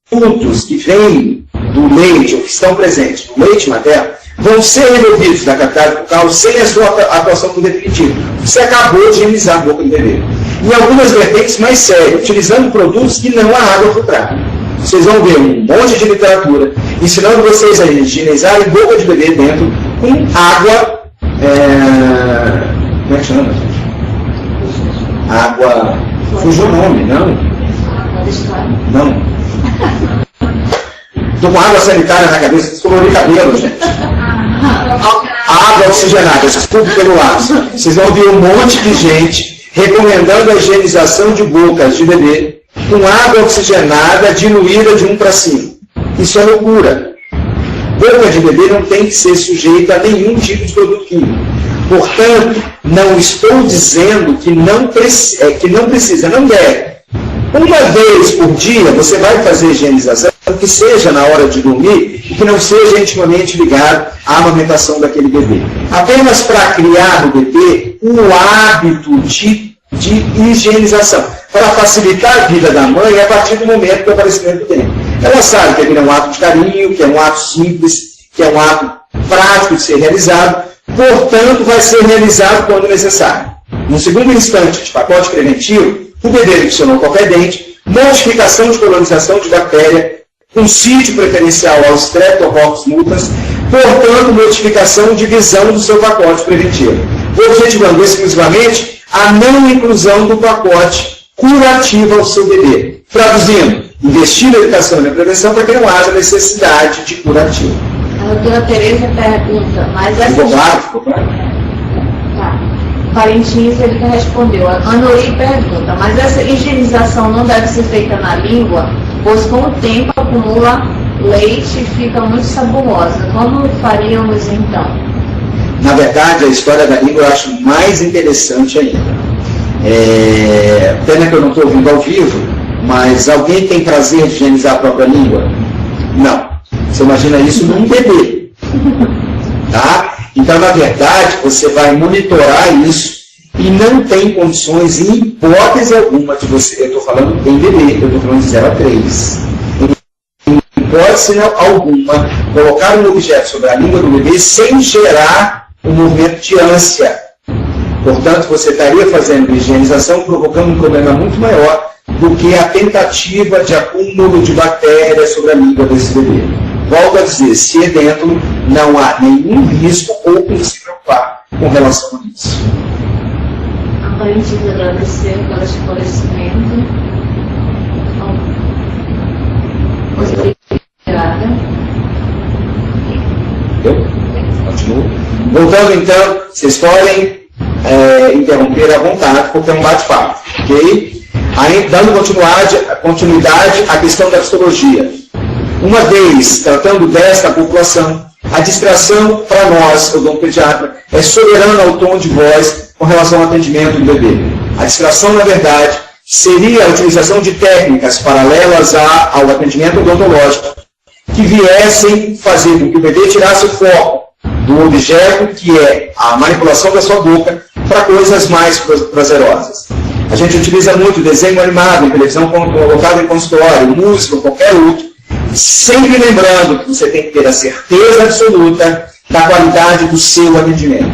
produtos que vêm do leite, ou que estão presentes no leite materno, vão ser removidos da cavidade bucal sem a sua atuação no definitivo. Você acabou de higienizar a boca do bebê. Em algumas vertentes mais sérias, utilizando produtos que não há água filtrada. Vocês vão ver um monte de literatura ensinando vocês a higienizarem boca de bebê dentro com água. Como é que chama, gente? Água. Fugiu o nome, não? Não. Estou com água sanitária na cabeça, descolori cabelo, gente. Água oxigenada, desculpe pelo laço. Vocês vão ver um monte de gente recomendando a higienização de bocas de bebê com água oxigenada diluída de 1 para 5. Isso é loucura. Boca de bebê não tem que ser sujeita a nenhum tipo de produto químico. Portanto, não estou dizendo que não precisa, não deve. Uma vez por dia, você vai fazer higienização, que seja na hora de dormir e que não seja intimamente ligado à amamentação daquele bebê. Apenas para criar no bebê o hábito de higienização, para facilitar a vida da mãe a partir do momento do aparecimento do tempo. Ela sabe que aquele é um ato de carinho, que é um ato simples, que é um ato prático de ser realizado, portanto, vai ser realizado quando necessário. No segundo instante de pacote preventivo, o bebê adicionou qualquer dente, modificação de colonização de bactéria, um sítio preferencial aos Streptococcus mutans, portanto, modificação de visão do seu pacote preventivo, objetivando exclusivamente a não inclusão do pacote curativo ao seu bebê. Traduzindo, investir na educação e na prevenção para que não haja necessidade de curativo. A doutora Tereza pergunta, mas essa... Ficou claro? Tá. Parintins, ele já respondeu. A Nori pergunta, mas essa higienização não deve ser feita na língua, pois com o tempo acumula leite e fica muito saborosa. Como faríamos então? Na verdade, a história da língua eu acho mais interessante ainda. Pena que eu não estou ouvindo ao vivo, mas alguém tem prazer de higienizar a própria língua? Não. Você imagina isso num bebê. Tá? Então, na verdade, você vai monitorar isso e não tem condições, em hipótese alguma, de você, eu estou falando em bebê, eu estou falando de 0 a 3. Em hipótese alguma, colocar um objeto sobre a língua do bebê sem gerar um movimento de ânsia. Portanto, você estaria fazendo higienização, provocando um problema muito maior do que a tentativa de acúmulo de bactérias sobre a língua desse bebê. Volto a dizer, se é dentro, não há nenhum risco ou com se preocupar com relação a isso. Aparentemente, agradecer pelo esclarecimento. Obrigada. Continuo. Voltando então, vocês podem interromper à vontade, porque é um bate-papo, ok? Aí, dando continuidade à questão da psicologia. Uma vez tratando desta população, a distração para nós, odontopediatra, é soberana ao tom de voz com relação ao atendimento do bebê. A distração, na verdade, seria a utilização de técnicas paralelas ao atendimento odontológico que viessem fazer com que o bebê tirasse o foco do objeto, que é a manipulação da sua boca, para coisas mais prazerosas. A gente utiliza muito desenho animado, em televisão colocado em consultório, música, qualquer outro, sempre lembrando que você tem que ter a certeza absoluta da qualidade do seu atendimento.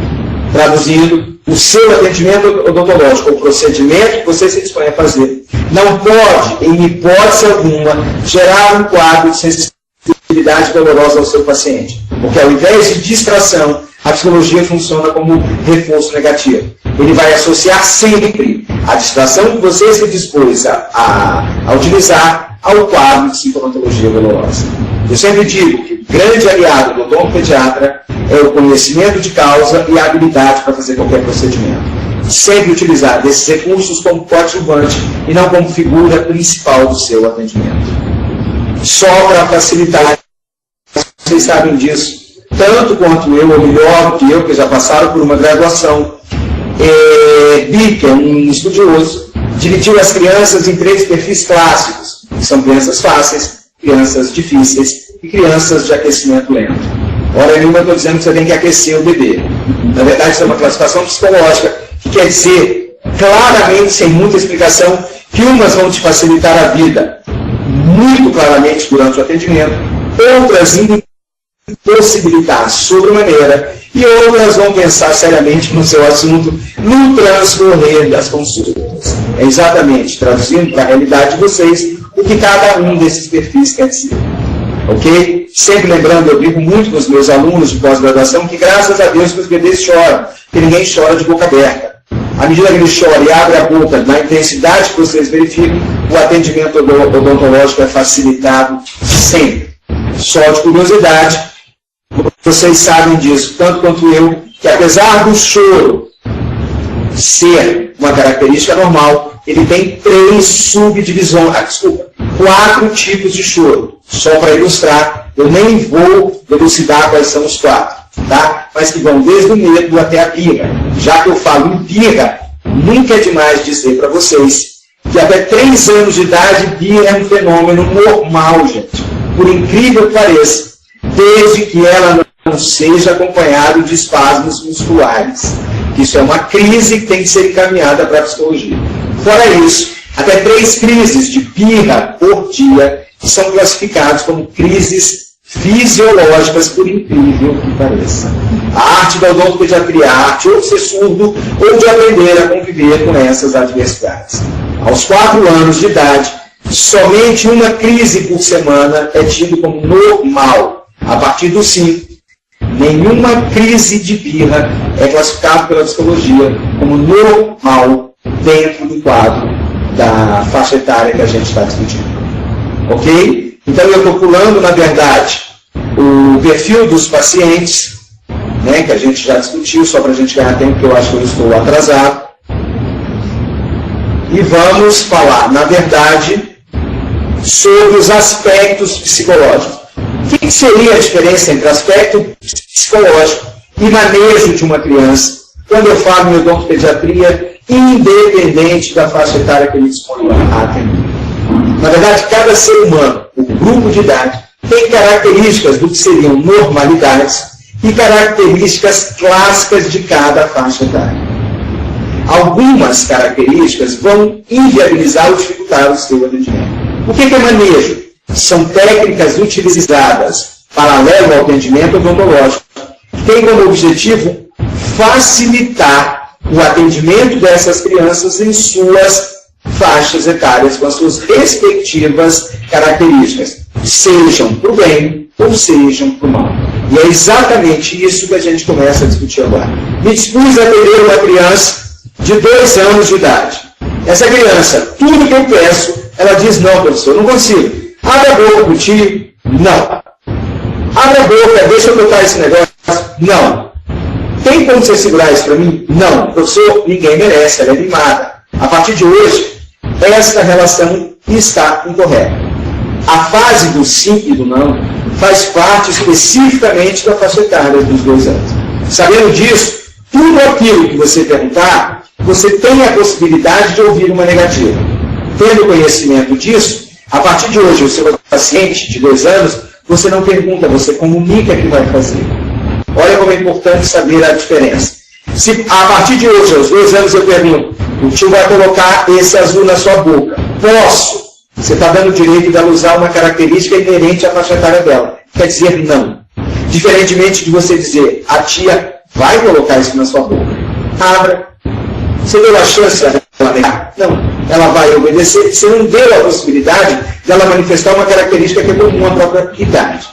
Traduzindo, o seu atendimento odontológico, o procedimento que você se dispõe a fazer, não pode, em hipótese alguma, gerar um quadro de sensibilidade dolorosa ao seu paciente. Porque ao invés de distração, a psicologia funciona como reforço negativo. Ele vai associar sempre a distração que você se dispôs a utilizar ao quadro de sintomatologia dolorosa. Eu sempre digo que o grande aliado do odontopediatra é o conhecimento de causa e a habilidade para fazer qualquer procedimento. Sempre utilizar desses recursos como coadjuvante e não como figura principal do seu atendimento. Só para facilitar, vocês sabem disso, tanto quanto eu, ou melhor que eu, que já passaram por uma graduação. Bick, um estudioso, dividiu as crianças em 3 perfis clássicos, que são crianças fáceis, crianças difíceis e crianças de aquecimento lento. Ora, nenhuma eu estou dizendo que você tem que aquecer o bebê. Na verdade, isso é uma classificação psicológica, que quer dizer, claramente, sem muita explicação, que umas vão te facilitar a vida muito claramente durante o atendimento, outras impossibilitar sobremaneira e outras vão pensar seriamente no seu assunto no transcorrer das consultas. É exatamente, traduzindo para a realidade de vocês, o que cada um desses perfis quer dizer. Ok? Sempre lembrando, eu digo muito com os meus alunos de pós-graduação que graças a Deus que os bebês choram, que ninguém chora de boca aberta. À medida que ele chora e abre a boca na intensidade que vocês verificam, o atendimento odontológico é facilitado sempre. Só de curiosidade, vocês sabem disso, tanto quanto eu, que apesar do choro ser uma característica normal, ele tem 4 tipos de choro. Só para ilustrar, eu nem vou elucidar quais são os 4, tá? Mas que vão desde o medo até a birra. Já que eu falo em birra, nunca é demais dizer para vocês que até 3 anos de idade, birra é um fenômeno normal, gente. Por incrível que pareça, desde que ela não seja acompanhada de espasmos musculares. Isso é uma crise que tem que ser encaminhada para a psicologia. Fora isso, até 3 crises de birra por dia são classificados como crises fisiológicas, por incrível que pareça. A arte da odontopediatria, a arte ou de ser surdo ou de aprender a conviver com essas adversidades. Aos 4 anos de idade, somente uma crise por semana é tido como normal. A partir dos 5, nenhuma crise de birra é classificada pela psicologia como normal dentro do quadro da faixa etária que a gente está discutindo. Ok? Então eu estou pulando, na verdade, o perfil dos pacientes, né, que a gente já discutiu, só para a gente ganhar tempo, que eu acho que eu estou atrasado. E vamos falar, na verdade, sobre os aspectos psicológicos. O que seria a diferença entre aspecto psicológico e manejo de uma criança, quando eu falo em odontopediatria, independente da faixa etária que ele dispõe a atender? Na verdade, cada ser humano, o grupo de idade, tem características do que seriam normalidades e características clássicas de cada faixa etária. Algumas características vão inviabilizar ou dificultar o seu atendimento. O que é manejo? São técnicas utilizadas paralelo ao atendimento odontológico, que tem como objetivo facilitar o atendimento dessas crianças em suas faixas etárias, com as suas respectivas características, sejam para o bem ou sejam para o mal. E é exatamente isso que a gente começa a discutir agora. Me dispus a atender uma criança de 2 anos de idade. Essa criança, tudo que eu peço, ela diz: não, professor, não consigo. Abre a boca para o tio. Não. Abre a boca, deixa eu botar esse negócio. Não. Tem como você segurar isso para mim? Não. Professor, ninguém merece, ela é mimada. A partir de hoje, esta relação está incorreta. A fase do sim e do não faz parte especificamente da faixa etária dos 2 anos. Sabendo disso, tudo aquilo que você perguntar, você tem a possibilidade de ouvir uma negativa. Tendo conhecimento disso, a partir de hoje, o seu paciente de 2 anos, você não pergunta, você comunica que vai fazer. Olha como é importante saber a diferença. Se a partir de hoje, aos 2 anos, eu pergunto: o tio vai colocar esse azul na sua boca. Posso? Você está dando o direito dela usar uma característica inerente à faixa etária dela. Quer dizer, não. Diferentemente de você dizer: a tia vai colocar isso na sua boca. Abra. Você deu a chance dela negar? Não. Ela vai obedecer. Você não deu a possibilidade dela manifestar uma característica que é comum à própria idade.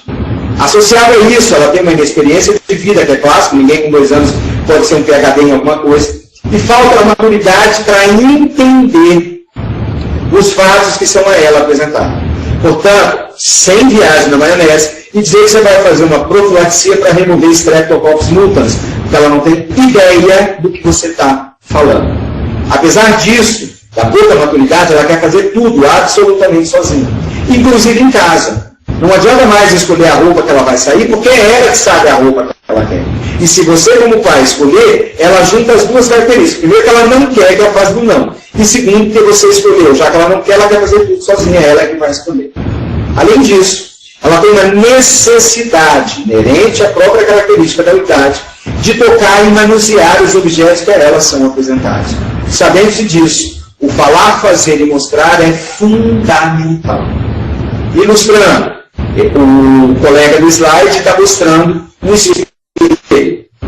Associado a isso, ela tem uma inexperiência de vida, que é clássico, ninguém com 2 anos pode ser um PhD em alguma coisa. E falta a maturidade para entender os fatos que são a ela apresentados. Portanto, sem viagem na maionese, e dizer que você vai fazer uma profilaxia para remover Streptococcus mutans, porque ela não tem ideia do que você está falando. Apesar disso, da pouca maturidade, ela quer fazer tudo absolutamente sozinha, inclusive em casa. Não adianta mais escolher a roupa que ela vai sair, porque é ela que sabe a roupa que ela quer. E se você, como pai, escolher, ela junta as duas características. Primeiro, que ela não quer, que ela faz do não. E segundo, que você escolheu. Já que ela não quer, ela quer fazer tudo sozinha, ela é que vai escolher. Além disso, ela tem uma necessidade inerente à própria característica da idade de tocar e manusear os objetos que a elas são apresentados. Sabendo-se disso, o falar, fazer e mostrar é fundamental. Ilustrando, o colega do slide está mostrando um espelho.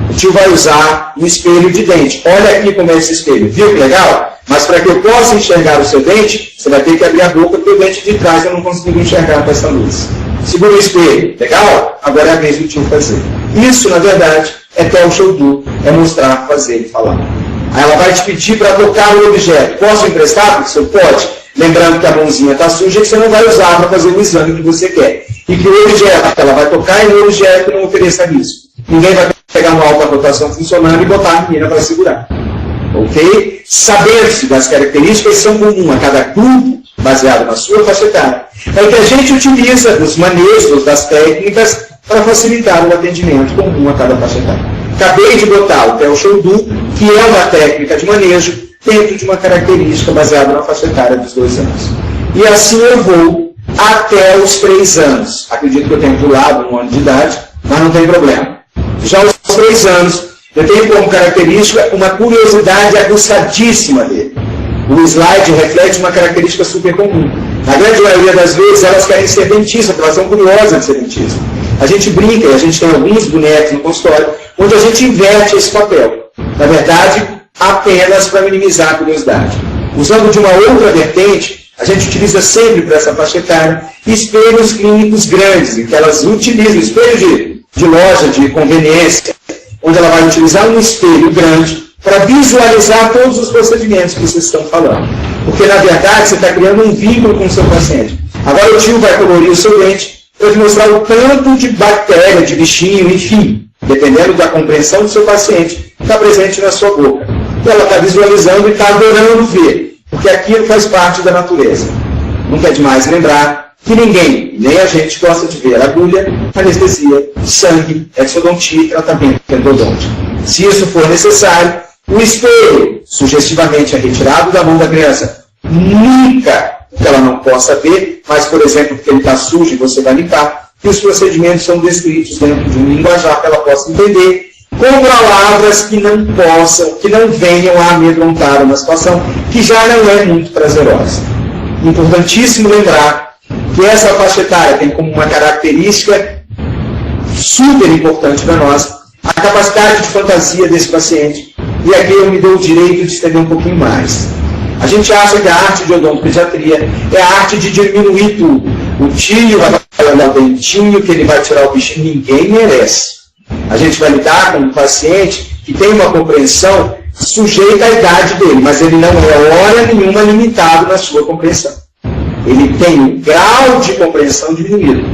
O tio vai usar um espelho de dente. Olha aqui como é esse espelho. Viu que legal? Mas para que eu possa enxergar o seu dente, você vai ter que abrir a boca, porque o dente de trás eu não consigo enxergar com essa luz. Segura o espelho. Legal? Agora é a vez do tio fazer. Isso, na verdade, é tell show do, é mostrar, fazer e falar. Aí ela vai te pedir para tocar o objeto. Posso emprestar? Porque você pode. Lembrando que a mãozinha está suja e que você não vai usar para fazer o exame que você quer. E que o objeto, ela vai tocar e o objeto não ofereça risco. Ninguém vai pegar uma alta rotação funcionando e botar a menina para segurar. Ok? Saber-se das características que são comuns a cada grupo, baseado na sua faixa etária, é o que a gente utiliza dos manejos, das técnicas, para facilitar o atendimento comum a cada faixa etária. Acabei de botar o tell show do, que é uma técnica de manejo, dentro de uma característica baseada na faixa etária dos 2 anos. E assim eu vou até os 3 anos. Acredito que eu tenho pulado 1 ano de idade, mas não tem problema. Já aos 3 anos, eu tenho como característica uma curiosidade aguçadíssima dele. O slide reflete uma característica super comum. Na grande maioria das vezes, elas querem ser dentistas, porque elas são curiosas de ser dentista. A gente brinca, e a gente tem alguns bonecos no consultório, onde a gente inverte esse papel. Na verdade, apenas para minimizar a curiosidade. Usando de uma outra vertente, a gente utiliza sempre para essa faixa etária espelhos clínicos grandes, em que elas utilizam espelho de loja, de conveniência, onde ela vai utilizar um espelho grande para visualizar todos os procedimentos que vocês estão falando. Porque, na verdade, você está criando um vínculo com o seu paciente. Agora o tio vai colorir o seu dente para te mostrar o tanto de bactéria, de bichinho, enfim, dependendo da compreensão do seu paciente, que está presente na sua boca. E ela está visualizando e está adorando ver, porque aquilo faz parte da natureza. Nunca é demais lembrar que ninguém, nem a gente, gosta de ver agulha, anestesia, sangue, exodontia e tratamento endodôntico. Se isso for necessário, o espelho, sugestivamente, é retirado da mão da criança. Nunca que ela não possa ver, mas, por exemplo, porque ele está sujo e você vai limpar, e os procedimentos são descritos dentro de um linguajar que ela possa entender, com palavras que não possam, que não venham a amedrontar uma situação que já não é muito prazerosa. Importantíssimo lembrar que essa faixa etária tem como uma característica super importante para nós a capacidade de fantasia desse paciente. E aqui eu me dou o direito de estender um pouquinho mais. A gente acha que a arte de odontopediatria é a arte de diminuir tudo. O tio vai olhar o dentinho, que ele vai tirar o bichinho, ninguém merece. A gente vai lidar com um paciente que tem uma compreensão sujeita à idade dele, mas ele não é hora nenhuma limitado na sua compreensão. Ele tem um grau de compreensão diminuído.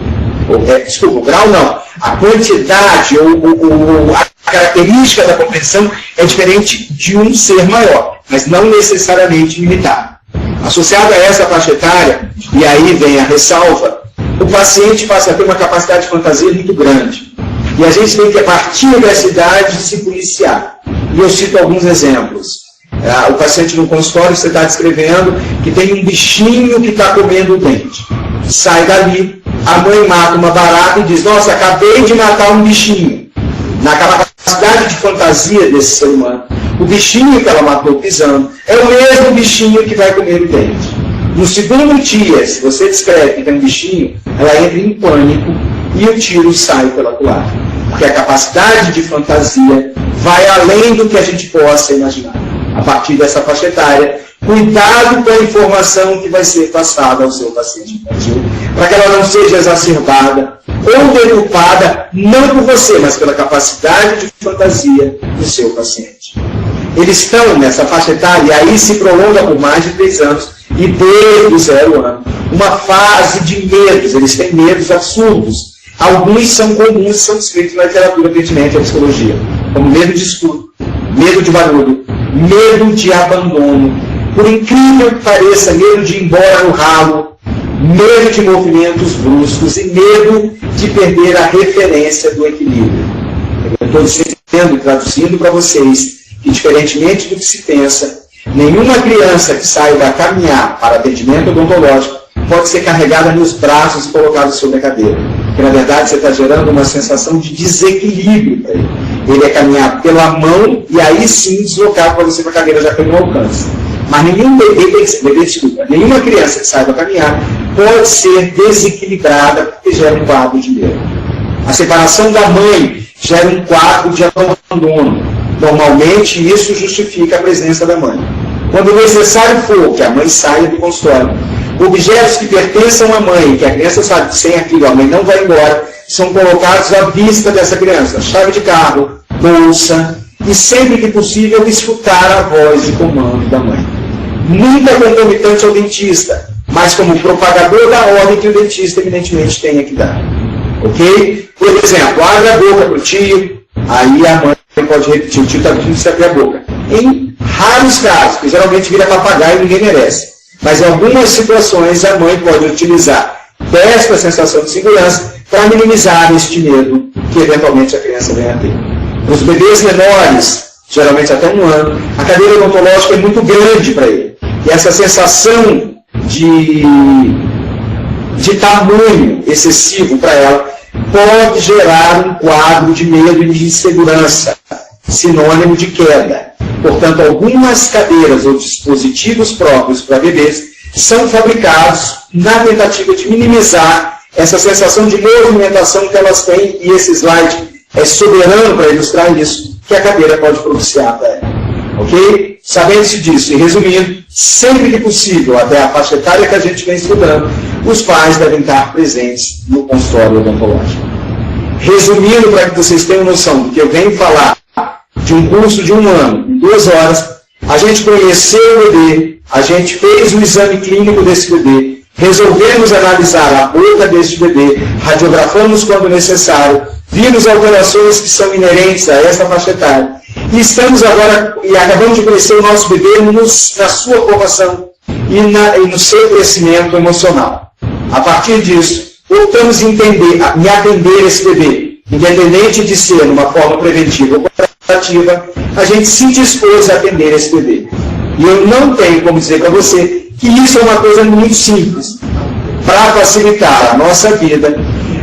Desculpa, o grau não. A quantidade ou a característica da compreensão é diferente de um ser maior, mas não necessariamente limitado. Associado a essa faixa etária, e aí vem a ressalva, o paciente passa a ter uma capacidade de fantasia muito grande. E a gente tem que, a partir dessa idade, se policiar. E eu cito alguns exemplos. O paciente no consultório, você está descrevendo que tem um bichinho que está comendo o dente. Sai dali, a mãe mata uma barata e diz, nossa, acabei de matar um bichinho. Na capacidade de fantasia desse ser humano, o bichinho que ela matou pisando é o mesmo bichinho que vai comer o dente. No segundo dia, se você descreve que tem um bichinho, ela entra em pânico e o tiro sai pela culatra. Porque a capacidade de fantasia vai além do que a gente possa imaginar. A partir dessa faixa etária, cuidado com a informação que vai ser passada ao seu paciente infantil, para que ela não seja exacerbada ou deturpada, não por você, mas pela capacidade de fantasia do seu paciente. Eles estão nessa faixa etária, e aí se prolonga por mais de 3 anos, e desde o 0 ano, uma fase de medos. Eles têm medos absurdos. Alguns são comuns e são descritos na literatura pertinente à psicologia, como medo de escuro, medo de barulho, medo de abandono, por incrível que pareça, medo de ir embora no ralo, medo de movimentos bruscos e medo de perder a referência do equilíbrio. Eu estou dizendo e traduzindo para vocês que, diferentemente do que se pensa, nenhuma criança que saiba caminhar para atendimento odontológico pode ser carregada nos braços e colocada sobre a cadeira. Porque, na verdade, você está gerando uma sensação de desequilíbrio para ele. Ele é caminhar pela mão e aí sim deslocar para você para a cadeira, já que ele não alcança. Mas nenhum nenhuma criança que saiba caminhar pode ser desequilibrada porque gera um quadro de medo. A separação da mãe gera um quadro de abandono. Normalmente, isso justifica a presença da mãe. Quando necessário for que a mãe saia do consultório, objetos que pertençam à mãe, que a criança sabe que sem aquilo a mãe não vai embora, são colocados à vista dessa criança. Chave de carro, bolsa, e sempre que possível escutar a voz de comando da mãe. Nunca concomitante ao dentista, mas como propagador da ordem que o dentista evidentemente tenha que dar. Ok? Por exemplo, abre a boca para o tio, aí a mãe pode repetir, o tio está pedindo você abrir a boca. Em raros casos, que geralmente vira papagaio e ninguém merece. Mas em algumas situações a mãe pode utilizar desta sensação de segurança para minimizar este medo que eventualmente a criança venha a ter. Para os bebês menores, geralmente até 1 ano, a cadeira odontológica é muito grande para ele. E essa sensação de tamanho excessivo para ela pode gerar um quadro de medo e de insegurança, sinônimo de queda. Portanto, algumas cadeiras ou dispositivos próprios para bebês são fabricados na tentativa de minimizar essa sensação de movimentação que elas têm, e esse slide é soberano para ilustrar isso, que a cadeira pode propiciar para ela. Ok? Sabendo-se disso, e resumindo, sempre que possível, até a faixa etária que a gente vem estudando, os pais devem estar presentes no consultório odontológico. Resumindo, para que vocês tenham noção do que eu venho falar de um curso de 1 ano, em 2 horas, a gente conheceu o bebê, a gente fez o exame clínico desse bebê, resolvemos analisar a boca deste bebê, radiografamos quando necessário, vimos alterações que são inerentes a esta faixa etária, e estamos agora, e acabamos de conhecer o nosso bebê na sua formação e no seu crescimento emocional. A partir disso, voltamos a atender esse bebê, independente de ser numa forma preventiva ou curativa, a gente se dispôs a atender esse bebê. E eu não tenho como dizer para você que isso é uma coisa muito simples. Para facilitar a nossa vida,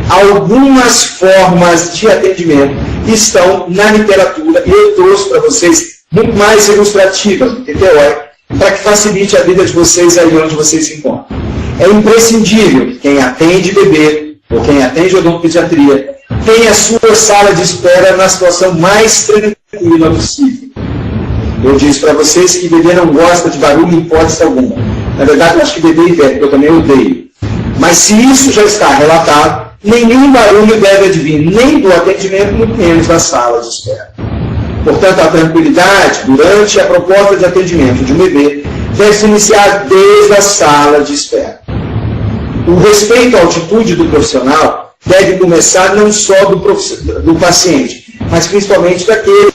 algumas formas de atendimento estão na literatura, e eu trouxe para vocês muito mais ilustrativas do que teóricas, para que facilite a vida de vocês aí onde vocês se encontram. É imprescindível que quem atende bebê, ou quem atende odontopediatria, tenha a sua sala de espera na situação mais tranquila possível. Eu disse para vocês que bebê não gosta de barulho em hipótese alguma. Na verdade, eu acho que bebê inverte, eu também odeio. Mas se isso já está relatado, nenhum barulho deve advir nem do atendimento, muito menos da sala de espera. Portanto, a tranquilidade durante a proposta de atendimento de um bebê deve se iniciar desde a sala de espera. O respeito à atitude do profissional deve começar não só do paciente, mas principalmente daqueles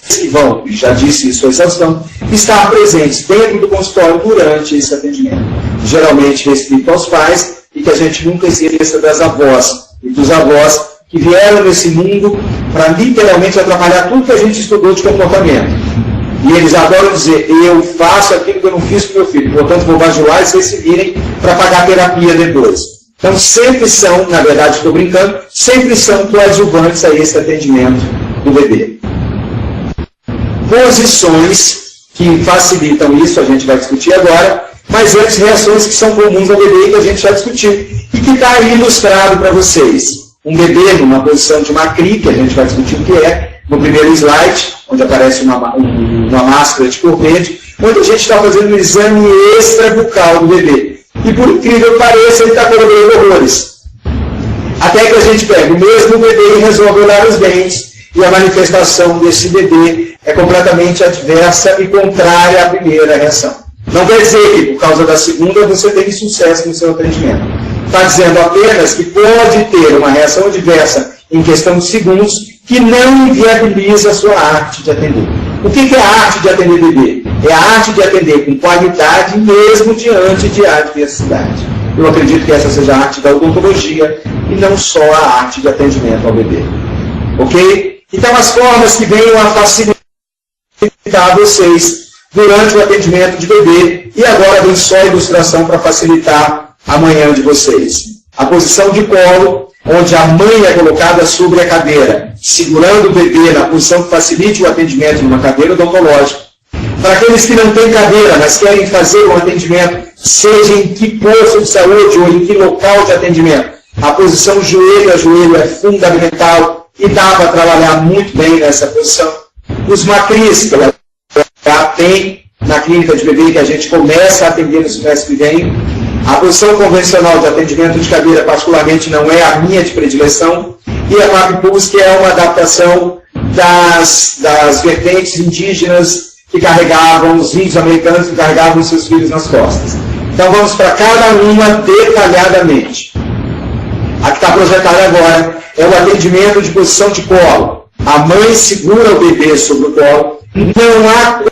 que vão, já disse isso a exaustão, estar presentes dentro do consultório durante esse atendimento. Geralmente restrito aos pais, e que a gente nunca esqueça das avós e dos avós que vieram nesse mundo para literalmente atrapalhar tudo que a gente estudou de comportamento. E eles adoram dizer, eu faço aquilo que eu não fiz com meu filho, portanto vou bajular e vocês se virem para pagar a terapia depois. Então sempre são, na verdade estou brincando, sempre são coadjuvantes a esse atendimento do bebê. Posições que facilitam isso, a gente vai discutir agora, mas antes reações que são comuns ao bebê que a gente já discutiu e que está aí ilustrado para vocês. Um bebê numa posição de macri, que a gente vai discutir o que é, no primeiro slide, onde aparece uma máscara de corpete, onde a gente está fazendo um exame extrabucal do bebê. E por incrível que pareça, ele está colocando horrores. Até que a gente pega o mesmo bebê e resolve olhar os dentes, e a manifestação desse bebê é completamente adversa e contrária à primeira reação. Não quer dizer que, por causa da segunda, você teve sucesso no seu atendimento. Está dizendo apenas que pode ter uma reação adversa em questão de segundos que não inviabiliza a sua arte de atender. O que é a arte de atender bebê? É a arte de atender com qualidade mesmo diante de adversidade. Eu acredito que essa seja a arte da odontologia e não só a arte de atendimento ao bebê. Ok? Então, as formas que venham a facilitar vocês durante o atendimento de bebê, e agora vem só a ilustração para facilitar a manhã de vocês. A posição de colo, onde a mãe é colocada sobre a cadeira, segurando o bebê na posição que facilite o atendimento numa cadeira odontológica. Para aqueles que não têm cadeira, mas querem fazer um atendimento, seja em que posto de saúde ou em que local de atendimento, a posição joelho a joelho é fundamental e dá para trabalhar muito bem nessa posição. Os macris, que ela já tem na clínica de bebê, que a gente começa a atender no semestre que vem. A posição convencional de atendimento de cadeira, particularmente, não é a minha de predileção. E a MAPPUS, que é uma adaptação das vertentes indígenas que carregavam, os índios americanos que carregavam seus filhos nas costas. Então vamos para cada uma detalhadamente. A que está projetada agora é o atendimento de posição de colo. A mãe segura o bebê sobre o colo. Não há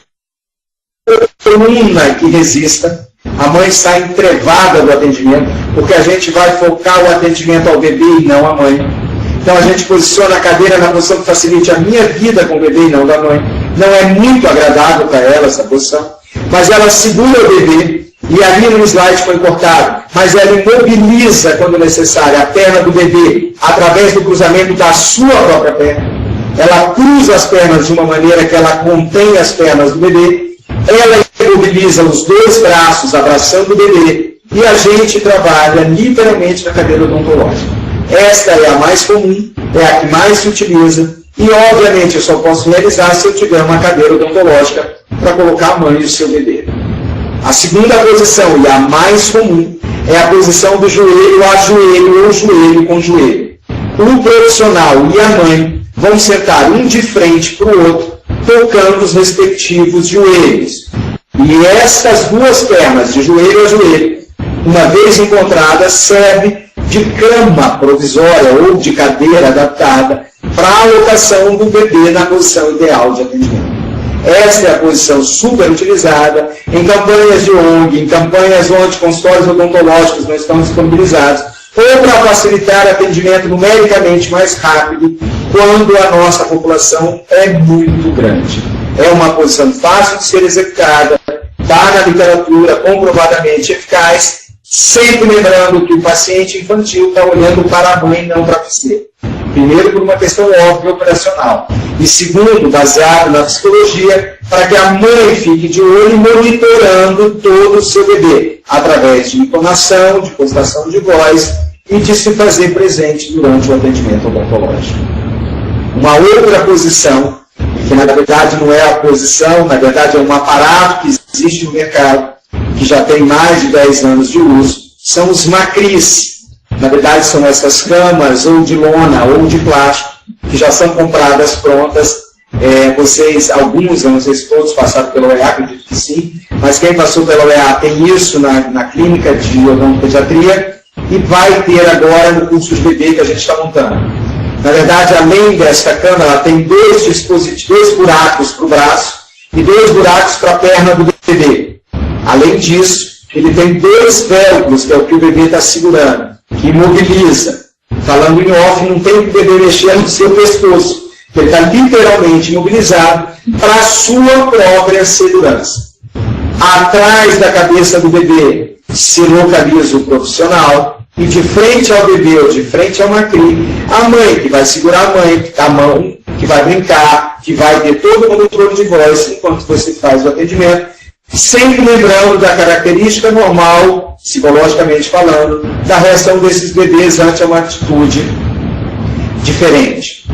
coluna que resista. A mãe está entrevada do atendimento, porque a gente vai focar o atendimento ao bebê e não à mãe. Então a gente posiciona a cadeira na posição que facilite a minha vida com o bebê e não da mãe. Não é muito agradável para ela essa posição, mas ela segura o bebê, e ali no slide foi cortado, mas ela imobiliza, quando necessário, a perna do bebê através do cruzamento da sua própria perna. Ela cruza as pernas de uma maneira que ela contém as pernas do bebê. Ela imobiliza os dois braços abraçando o bebê. E a gente trabalha literalmente na cadeira odontológica. Esta é a mais comum, é a que mais se utiliza. E, obviamente, eu só posso realizar se eu tiver uma cadeira odontológica para colocar a mãe e o seu bebê. A segunda posição, e a mais comum, é a posição do joelho a joelho ou joelho com joelho. O profissional e a mãe vão sentar um de frente para o outro, tocando os respectivos joelhos. E estas duas pernas, de joelho a joelho, uma vez encontradas, serve de cama provisória ou de cadeira adaptada para a alocação do bebê na posição ideal de atendimento. Esta é a posição super utilizada em campanhas de ONG, em campanhas onde consultórios odontológicos não estão disponibilizados, ou para facilitar atendimento numericamente mais rápido quando a nossa população é muito grande. É uma posição fácil de ser executada, está na literatura comprovadamente eficaz, sempre lembrando que o paciente infantil está olhando para a mãe, não para você. Primeiro, por uma questão óbvia operacional. E segundo, baseado na psicologia, para que a mãe fique de olho monitorando todo o seu bebê, através de entonação, de postação de voz e de se fazer presente durante o atendimento odontológico. Uma outra posição, que na verdade não é a posição, na verdade é um aparato que existe no mercado, que já tem mais de 10 anos de uso, são os macris. Na verdade, são essas camas, ou de lona, ou de plástico, que já são compradas prontas. Vocês, alguns, não sei se todos passaram pela UEA, acredito que sim, mas quem passou pela UEA tem isso na clínica de odontopediatria e vai ter agora no curso de bebê que a gente está montando. Na verdade, além desta cama, ela tem dois buracos para o braço e 2 buracos para a perna do bebê. Além disso, ele tem 2 velcros, que é o que o bebê está segurando, que imobiliza. Falando em off, não tem que o bebê mexer no seu pescoço. Ele está literalmente imobilizado para a sua própria segurança. Atrás da cabeça do bebê se localiza o profissional e de frente ao bebê ou de frente ao macri, a mãe que vai segurar a mão, que vai brincar, que vai ter todo o controle de voz enquanto você faz o atendimento, sempre lembrando da característica normal, psicologicamente falando, da reação desses bebês ante uma atitude diferente.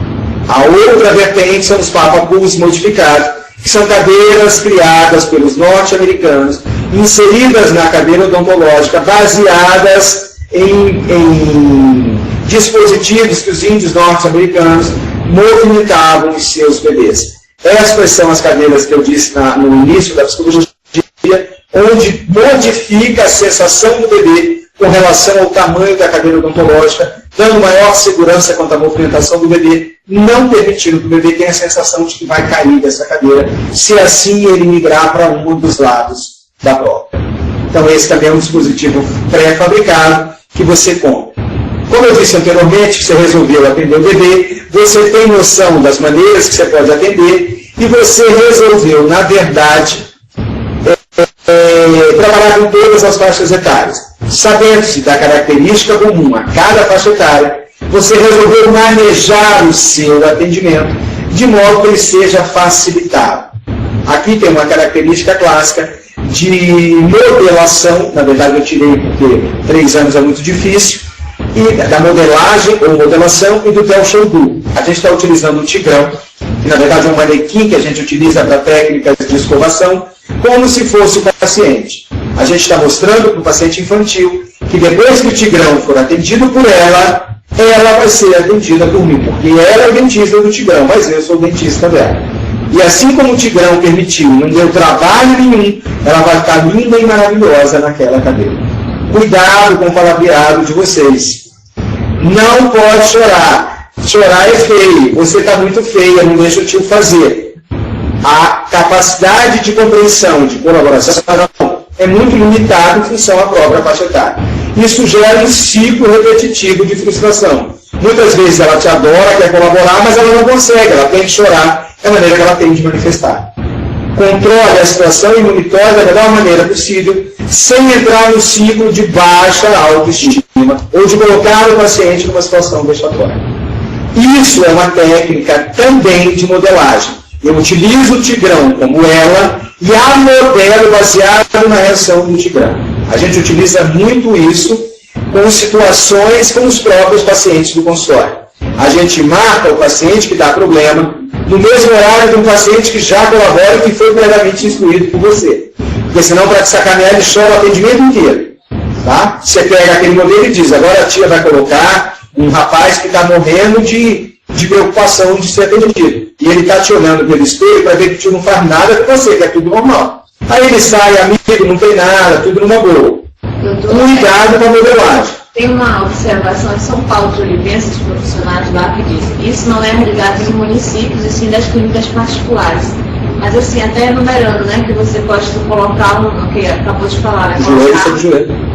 A outra vertente são os MAPPUS modificados, que são cadeiras criadas pelos norte-americanos, inseridas na cadeira odontológica, baseadas em dispositivos que os índios norte-americanos movimentavam os seus bebês. Essas são as cadeiras que eu disse no início da psicologia, onde modifica a sensação do bebê com relação ao tamanho da cadeira odontológica, dando maior segurança quanto à movimentação do bebê, não permitindo que o bebê tenha a sensação de que vai cair dessa cadeira, se assim ele migrar para um dos lados da própria. Então esse também é um dispositivo pré-fabricado que você compra. Como eu disse anteriormente, que você resolveu atender o bebê, você tem noção das maneiras que você pode atender e você resolveu, na verdade, trabalhar com todas as faixas etárias. Sabendo-se da característica comum a cada faixa etária, você resolveu manejar o seu atendimento de modo que ele seja facilitado. Aqui tem uma característica clássica de modelação, na verdade eu tirei porque 3 anos é muito difícil, e da modelagem ou modelação e do Del-Show. A gente está utilizando o tigrão, que na verdade é um manequim que a gente utiliza para técnicas de escovação, como se fosse o paciente. A gente está mostrando para o paciente infantil que depois que o tigrão for atendido por ela vai ser atendida por mim, porque ela é o dentista do tigrão, mas eu sou o dentista dela. E assim como o tigrão permitiu, não deu trabalho nenhum, ela vai ficar linda e maravilhosa naquela cadeira. Cuidado com o palavreado de vocês. Não pode chorar. Chorar é feio. Você está muito feia, não deixa o tio fazer. A capacidade de compreensão, de colaboração, é muito limitada em função à própria faixa etária. Isso gera um ciclo repetitivo de frustração. Muitas vezes ela te adora, quer colaborar, mas ela não consegue, ela tem que chorar. É a maneira que ela tem de manifestar. Controle a situação e monitore da melhor maneira possível, sem entrar no ciclo de baixa autoestima ou de colocar o paciente numa situação vexatória. Isso é uma técnica também de modelagem. Eu utilizo o tigrão como ela e a modelo baseado na reação do tigrão. A gente utiliza muito isso com situações com os próprios pacientes do consultório. A gente marca o paciente que dá problema no mesmo horário de um paciente que já colabora e que foi previamente instruído por você. Porque senão, para te sacanear, ele chora o atendimento inteiro. Tá? Você pega aquele modelo e diz, agora a tia vai colocar um rapaz que está morrendo de preocupação de ser atendido. E ele está te olhando pelo espelho para ver que o tio não faz nada com você, que é tudo normal. Aí ele sai, amigo, não tem nada, tudo numa boa. Cuidado com a modelagem. Tem uma observação em São Paulo de Olivença, de profissionais lá, que diz isso não é realidade dos municípios, e sim das clínicas particulares. Mas assim, até enumerando, né, que você pode colocar um, que acabou de falar, né,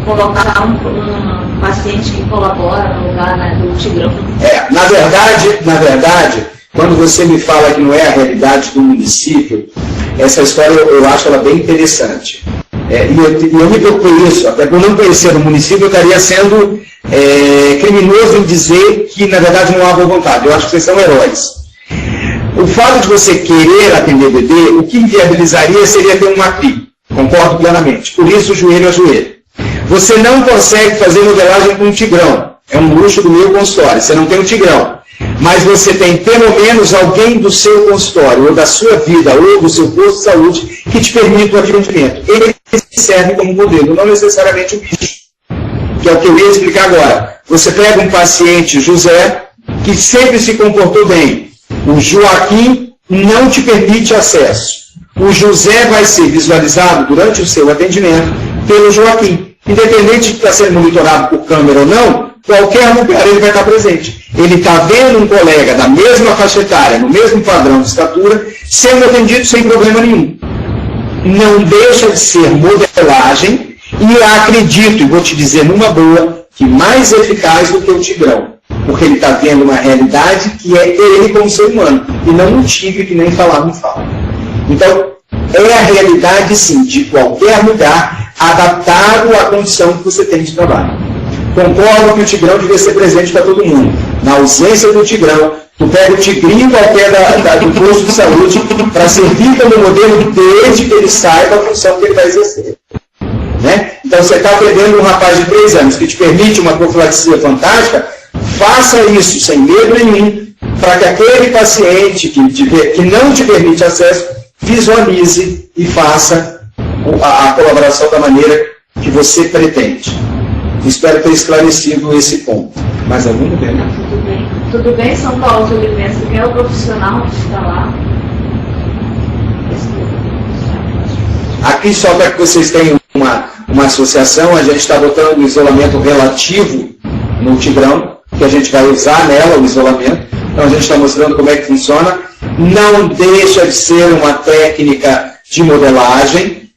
colocar um paciente que colabora no lugar, né, do tigrão. Na verdade, quando você me fala que não é a realidade do município, essa história eu acho ela bem interessante. E eu me preocupo isso, até por não conhecer o município, eu estaria sendo criminoso em dizer que, na verdade, não há boa vontade. Eu acho que vocês são heróis. O fato de você querer atender bebê, o que inviabilizaria seria ter uma CRI. Concordo plenamente. Por isso, joelho a joelho. Você não consegue fazer modelagem com um tigrão. É um luxo do meu consultório. Você não tem um tigrão. Mas você tem pelo menos alguém do seu consultório, ou da sua vida, ou do seu posto de saúde, que te permita o atendimento. Ele serve como modelo, não necessariamente o bicho. Que é o que eu ia explicar agora. Você pega um paciente, José, que sempre se comportou bem. O Joaquim não te permite acesso. O José vai ser visualizado durante o seu atendimento pelo Joaquim. Independente de estar sendo monitorado por câmera ou não, qualquer lugar ele vai estar presente. Ele está vendo um colega da mesma faixa etária, no mesmo padrão de estatura, sendo atendido sem problema nenhum. Não deixa de ser modelagem e acredito, e vou te dizer numa boa, que mais eficaz do que o tigrão. Porque ele está vendo uma realidade que é ele como ser humano, e não um tigre que nem falar não fala. Então, é a realidade, sim, de qualquer lugar, adaptado à condição que você tem de trabalho. Concordo que o tigrão devia ser presente para todo mundo. Na ausência do tigrão, tu pega o tigrinho qualquer do posto de saúde para servir como modelo desde que ele saiba a função que ele vai exercer. Né? Então, você está perdendo um rapaz de 3 anos que te permite uma profilaxia fantástica, faça isso sem medo nenhum, para que aquele paciente que não te permite acesso, visualize e faça a colaboração da maneira que você pretende. Espero ter esclarecido esse ponto. Mais algum, Bernardo? Tudo bem. Tudo bem, São Paulo de Olivença, que é o profissional que está lá. Aqui, só para que vocês tenham uma associação, a gente está botando o isolamento relativo no tigrão, que a gente vai usar nela, o isolamento. Então, a gente está mostrando como é que funciona. Não deixa de ser uma técnica de modelagem.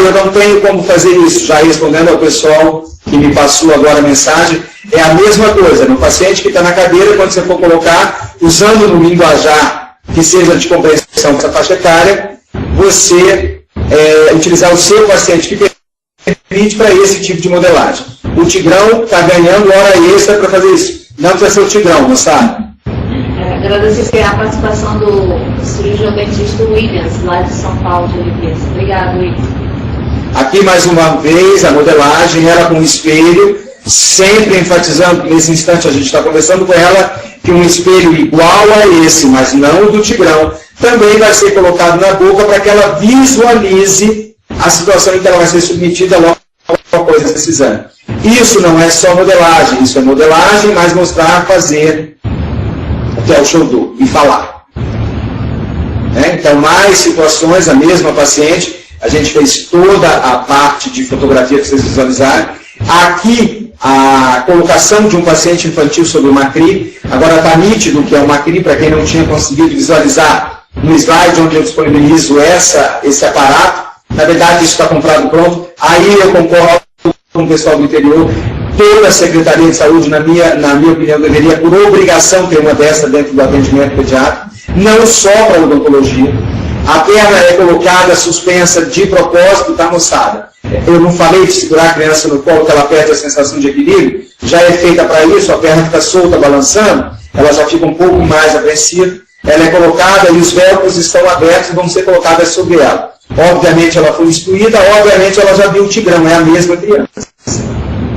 Eu não tenho como fazer isso. Já respondendo ao pessoal que me passou agora a mensagem, é a mesma coisa. No paciente que está na cadeira, quando você for colocar, usando no linguajar que seja de compreensão dessa faixa etária, você utilizar o seu paciente que permite para esse tipo de modelagem. O tigrão está ganhando hora extra para fazer isso. Não precisa ser o tigrão, não sabe? Agradecer a participação do cirurgião dentista Williams, lá de São Paulo, de Oliveira. Obrigado, Williams. Aqui, mais uma vez, a modelagem, ela com espelho, sempre enfatizando que nesse instante a gente está conversando com ela, que um espelho igual a esse, mas não o do Tigrão, também vai ser colocado na boca para que ela visualize a situação em que ela vai ser submetida logo após esse exame. Isso não é só modelagem, isso é modelagem, mas mostrar, fazer o que é o show e falar. Então, mais situações, a mesma paciente, a gente fez toda a parte de fotografia que vocês visualizaram. Aqui, a colocação de um paciente infantil sobre o MACRI. Agora está nítido que é o MACRI, para quem não tinha conseguido visualizar no slide onde eu disponibilizo esse aparato. Na verdade, isso está comprado pronto. Aí eu concordo com o pessoal do interior. Toda a Secretaria de Saúde, na minha opinião, deveria, por obrigação, ter uma dessa dentro do atendimento pediátrico. Não só para a odontologia. A perna é colocada, suspensa de propósito, tá, moçada? Eu não falei de segurar a criança no colo, que ela perde a sensação de equilíbrio. Já é feita para isso, a perna fica solta, balançando, ela já fica um pouco mais apreensiva. Ela é colocada e os velcros estão abertos e vão ser colocadas sobre ela. Obviamente ela foi instruída, obviamente ela já viu o Tigrão, é a mesma criança.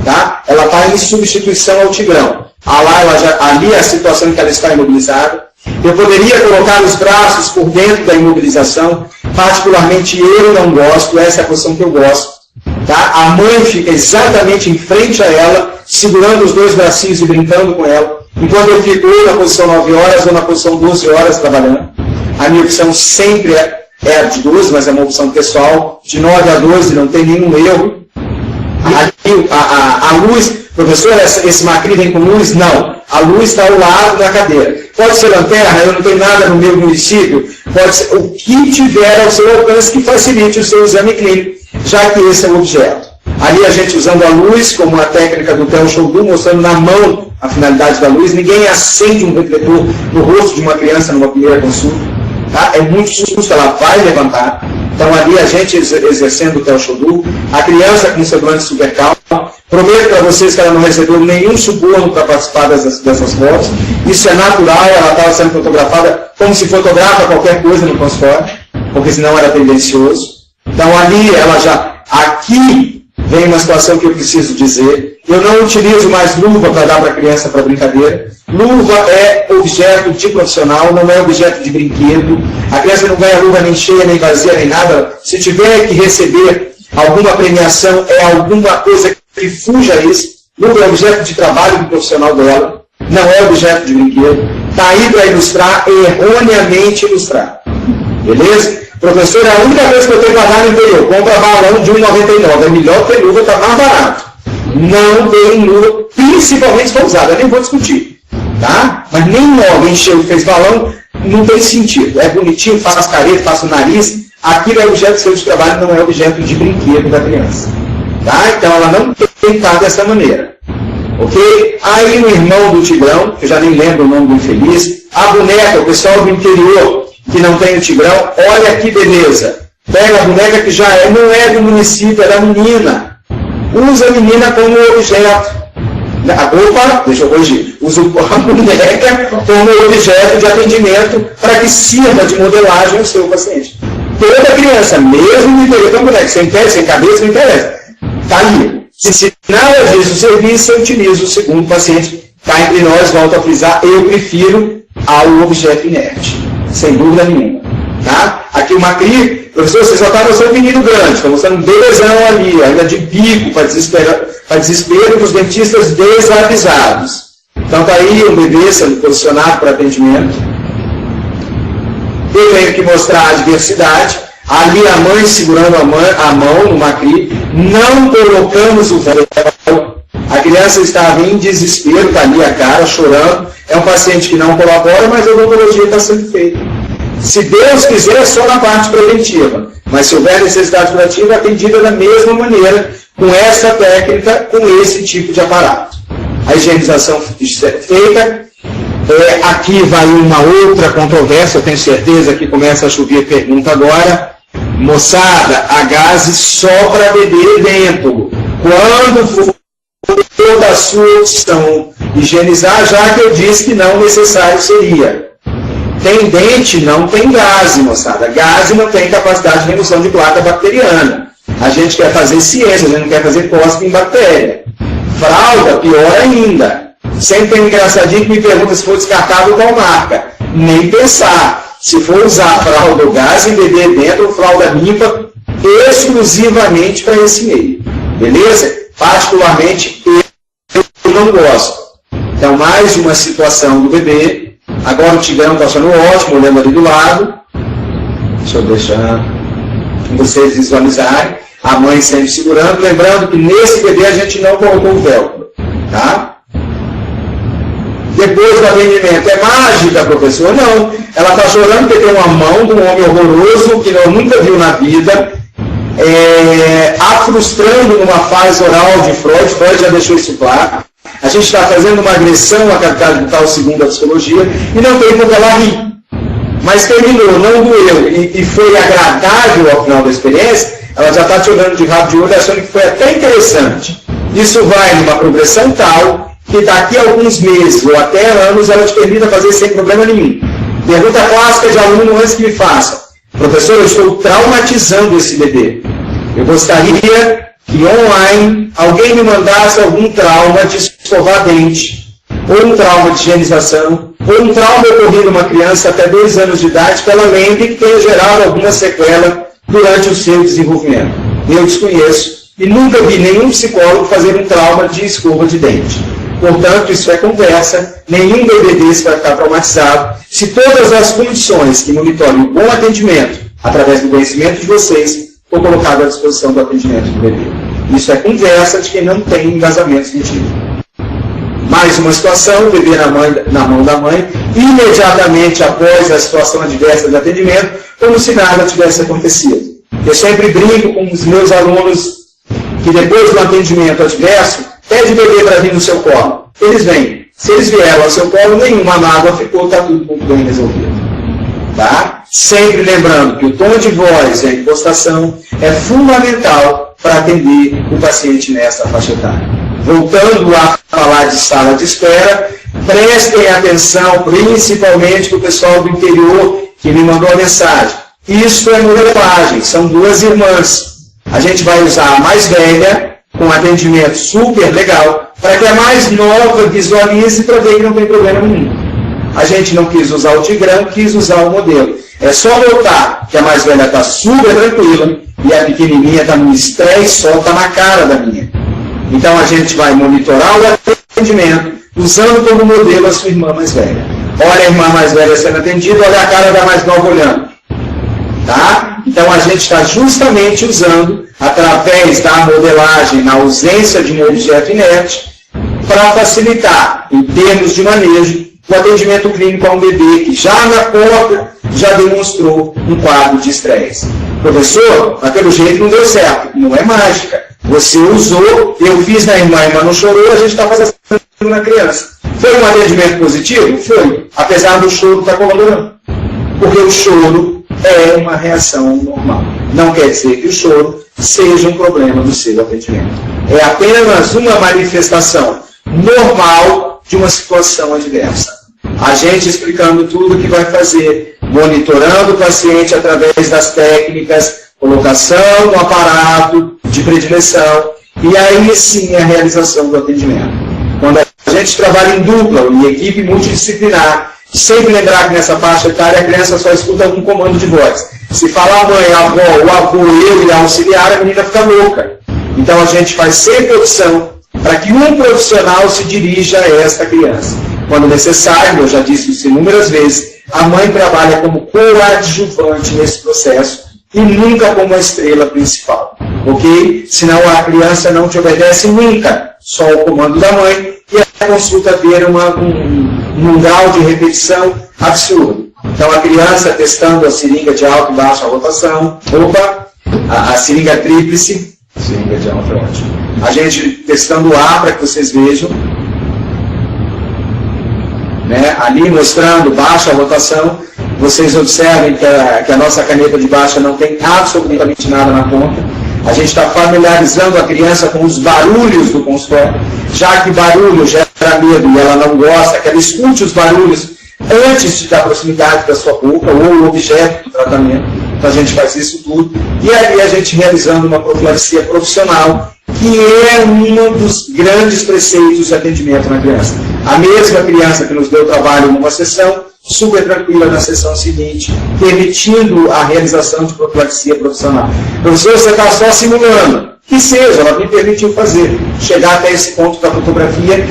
Tá? Ela está em substituição ao Tigrão. Ali é a situação em que ela está imobilizada. Eu poderia colocar os braços por dentro da imobilização, particularmente eu não gosto, essa é a posição que eu gosto. Tá? A mãe fica exatamente em frente a ela, segurando os dois bracinhos e brincando com ela, enquanto eu fico ou na posição 9 horas ou na posição 12 horas trabalhando. A minha opção sempre é a de 12, mas é uma opção pessoal, de 9 a 12 não tem nenhum erro. A luz, professor, esse MACRI vem com luz? Não. A luz está ao lado da cadeira. Pode ser lanterna, eu não tenho nada no meu município. Pode ser o que tiver ao seu alcance que facilite o seu exame clínico, já que esse é o objeto. Ali a gente usando a luz, como a técnica do Theo Show, mostrando na mão a finalidade da luz. Ninguém acende um refletor no rosto de uma criança numa primeira consulta. Tá? É muito susto, ela vai levantar. Então ali a gente exercendo o Theo Show, a criança com semblante super calmo. Prometo para vocês que ela não recebeu nenhum suborno para participar dessas fotos. Isso é natural, ela estava sendo fotografada como se fotografa qualquer coisa no consultório, porque senão era tendencioso. Então ali ela já... Aqui vem uma situação que eu preciso dizer. Eu não utilizo mais luva para dar para a criança para brincadeira. Luva é objeto de profissional, não é objeto de brinquedo. A criança não ganha luva nem cheia, nem vazia, nem nada. Se tiver que receber alguma premiação, é alguma coisa que fuja a isso. Luva é objeto de trabalho do profissional dela, não é objeto de brinquedo. Está aí para ilustrar, erroneamente ilustrar. Beleza? Professor, é a única coisa que eu tenho que pagar no interior. Compra balão de R$1,99. É melhor ter luva, está mais barato. Não tem luva, principalmente para usada. Eu nem vou discutir. Tá? Mas nem logo encheu e fez balão, não tem sentido. É bonitinho, faz careta, faz o nariz. Aquilo é objeto seu de trabalho, não é objeto de brinquedo da criança. Tá? Então ela não tem que estar dessa maneira. Ok? Aí o irmão do Tigrão, que eu já nem lembro o nome do infeliz, a boneca, o pessoal do interior que não tem o Tigrão, olha que beleza. Pega a boneca que já não é do município, é da menina. Usa a menina como objeto. Opa, deixa eu corrigir. Usa a boneca como objeto de atendimento para que sirva de modelagem ao seu paciente. Toda criança, mesmo no interior, tem um boneco sem pé, sem cabeça, não interessa. Está ali. Se nada disso o serviço, eu utilizo o segundo paciente. Cá entre nós, volto a frisar, eu prefiro ao objeto inerte. Sem dúvida nenhuma. Tá? Aqui o MACRI, professor, você só está mostrando menino grande, está mostrando um bebezão ali, ainda de bico, para desespero dos dentistas desavisados. Então está aí um bebê sendo posicionado para atendimento. Eu tenho que mostrar a diversidade. Ali a mãe segurando a mão no MACRI. Não colocamos o véu. A criança estava em desespero, está ali a cara, chorando. É um paciente que não colabora, mas a odontologia está sendo feita. Se Deus quiser, é só na parte preventiva. Mas se houver necessidade curativa, é atendida da mesma maneira, com essa técnica, com esse tipo de aparato. A higienização feita. Aqui vai uma outra controvérsia, eu tenho certeza que começa a chover pergunta agora. Moçada, a gaze só para beber dentro. Quando for toda a sua opção higienizar, já que eu disse que não necessário seria. Tem dente, não tem gaze, moçada. Gaze não tem capacidade de remoção de placa bacteriana. A gente quer fazer ciência, a gente não quer fazer cospe em bactéria. Fralda, pior ainda. Sempre tem um engraçadinho que me pergunta se for descartável, qual marca? Nem pensar. Se for usar fralda ou gás em bebê dentro, fralda limpa, exclusivamente para esse meio. Beleza? Particularmente, eu não gosto. Então, mais uma situação do bebê. Agora o Tigrão está achando ótimo, olhando ali do lado. Deixa eu deixar vocês visualizarem. A mãe sempre segurando. Lembrando que nesse bebê a gente não colocou o velcro. Tá? Depois do atendimento, é mágica, professor? Não. Ela está chorando porque tem uma mão de um homem horroroso que ela nunca viu na vida, a frustrando numa fase oral de Freud. Freud já deixou isso claro. A gente está fazendo uma agressão à cavidade bucal segundo a psicologia e não tem como ela rir. Mas terminou, não doeu e foi agradável ao final da experiência, ela já está te olhando de rabo de olho achando que foi até interessante. Isso vai numa progressão tal que daqui a alguns meses ou até anos ela te permita fazer sem problema nenhum. Pergunta clássica de aluno antes que me faça: professor, eu estou traumatizando esse bebê. Eu gostaria que online alguém me mandasse algum trauma de escovar dente, ou um trauma de higienização, ou um trauma ocorrido numa criança até 2 anos de idade, que ela lembre que tenha gerado alguma sequela durante o seu desenvolvimento. Eu desconheço e nunca vi nenhum psicólogo fazer um trauma de escova de dente. Portanto, isso é conversa, nenhum bebê desse vai ficar traumatizado. Se todas as condições que monitorem o bom atendimento, através do conhecimento de vocês, for colocado à disposição do atendimento do bebê. Isso é conversa de quem não tem embasamento científico. Mais uma situação, o bebê na mão da mãe, imediatamente após a situação adversa de atendimento, como se nada tivesse acontecido. Eu sempre brinco com os meus alunos que depois do atendimento adverso, pede o bebê para vir no seu colo. Eles vêm. Se eles vieram ao seu colo, nenhuma mágoa ficou, está tudo muito bem resolvido. Tá? Sempre lembrando que o tom de voz e a impostação é fundamental para atender o paciente nessa faixa etária. Voltando a falar de sala de espera, prestem atenção, principalmente para o pessoal do interior que me mandou a mensagem. Isso é modelagem, são 2 irmãs. A gente vai usar a mais velha, com atendimento super legal, para que a mais nova visualize para ver que não tem problema nenhum. A gente não quis usar o Tigrão, quis usar o modelo. É só notar que a mais velha está super tranquila e a pequenininha está no estresse, só está na cara da minha. Então a gente vai monitorar o atendimento usando como modelo a sua irmã mais velha. Olha a irmã mais velha sendo atendida, olha a cara da mais nova olhando. Tá? Então a gente está justamente usando, através da modelagem, na ausência de um objeto inerte, para facilitar, em termos de manejo, o atendimento clínico a um bebê que já na porta já demonstrou um quadro de estresse. Professor, daquele jeito não deu certo. Não é mágica. Você usou, eu fiz na irmã, a irmã não chorou, a gente está fazendo na criança. Foi um atendimento positivo? Foi. Apesar do choro estar colaborando. Porque o choro é uma reação normal. Não quer dizer que o choro seja um problema do seu atendimento. É apenas uma manifestação normal de uma situação adversa. A gente explicando tudo o que vai fazer, monitorando o paciente através das técnicas, colocação no aparato de predileção, e aí sim a realização do atendimento. Quando a gente trabalha em dupla, em equipe multidisciplinar, sempre lembrar que nessa faixa etária a criança só escuta um comando de voz. Se falar a mãe, a avó, o avô, eu e a auxiliar, a menina fica louca. Então a gente faz sempre opção para que um profissional se dirija a esta criança. Quando necessário, eu já disse isso inúmeras vezes, a mãe trabalha como coadjuvante nesse processo e nunca como a estrela principal. Ok? Senão a criança não te obedece nunca, só o comando da mãe, e a consulta vira um grau de repetição absurdo. Então a criança testando a seringa de alta e baixa rotação, a seringa tríplice, seringa de alta é ótimo. A gente testando o ar para que vocês vejam, né, ali mostrando baixa rotação, vocês observem que a nossa caneta de baixa não tem absolutamente nada na ponta. A gente está familiarizando a criança com os barulhos do consultório, já que barulho gera medo e ela não gosta, que ela escute os barulhos antes de dar proximidade da sua boca ou o objeto do tratamento. Então a gente faz isso tudo. E aí a gente realizando uma profilaxia profissional, que é um dos grandes preceitos de atendimento na criança. A mesma criança que nos deu trabalho numa sessão, super tranquila na sessão seguinte, permitindo a realização de profilaxia profissional. Professor, você está só simulando. Que seja, ela me permitiu fazer. Chegar até esse ponto da fotografia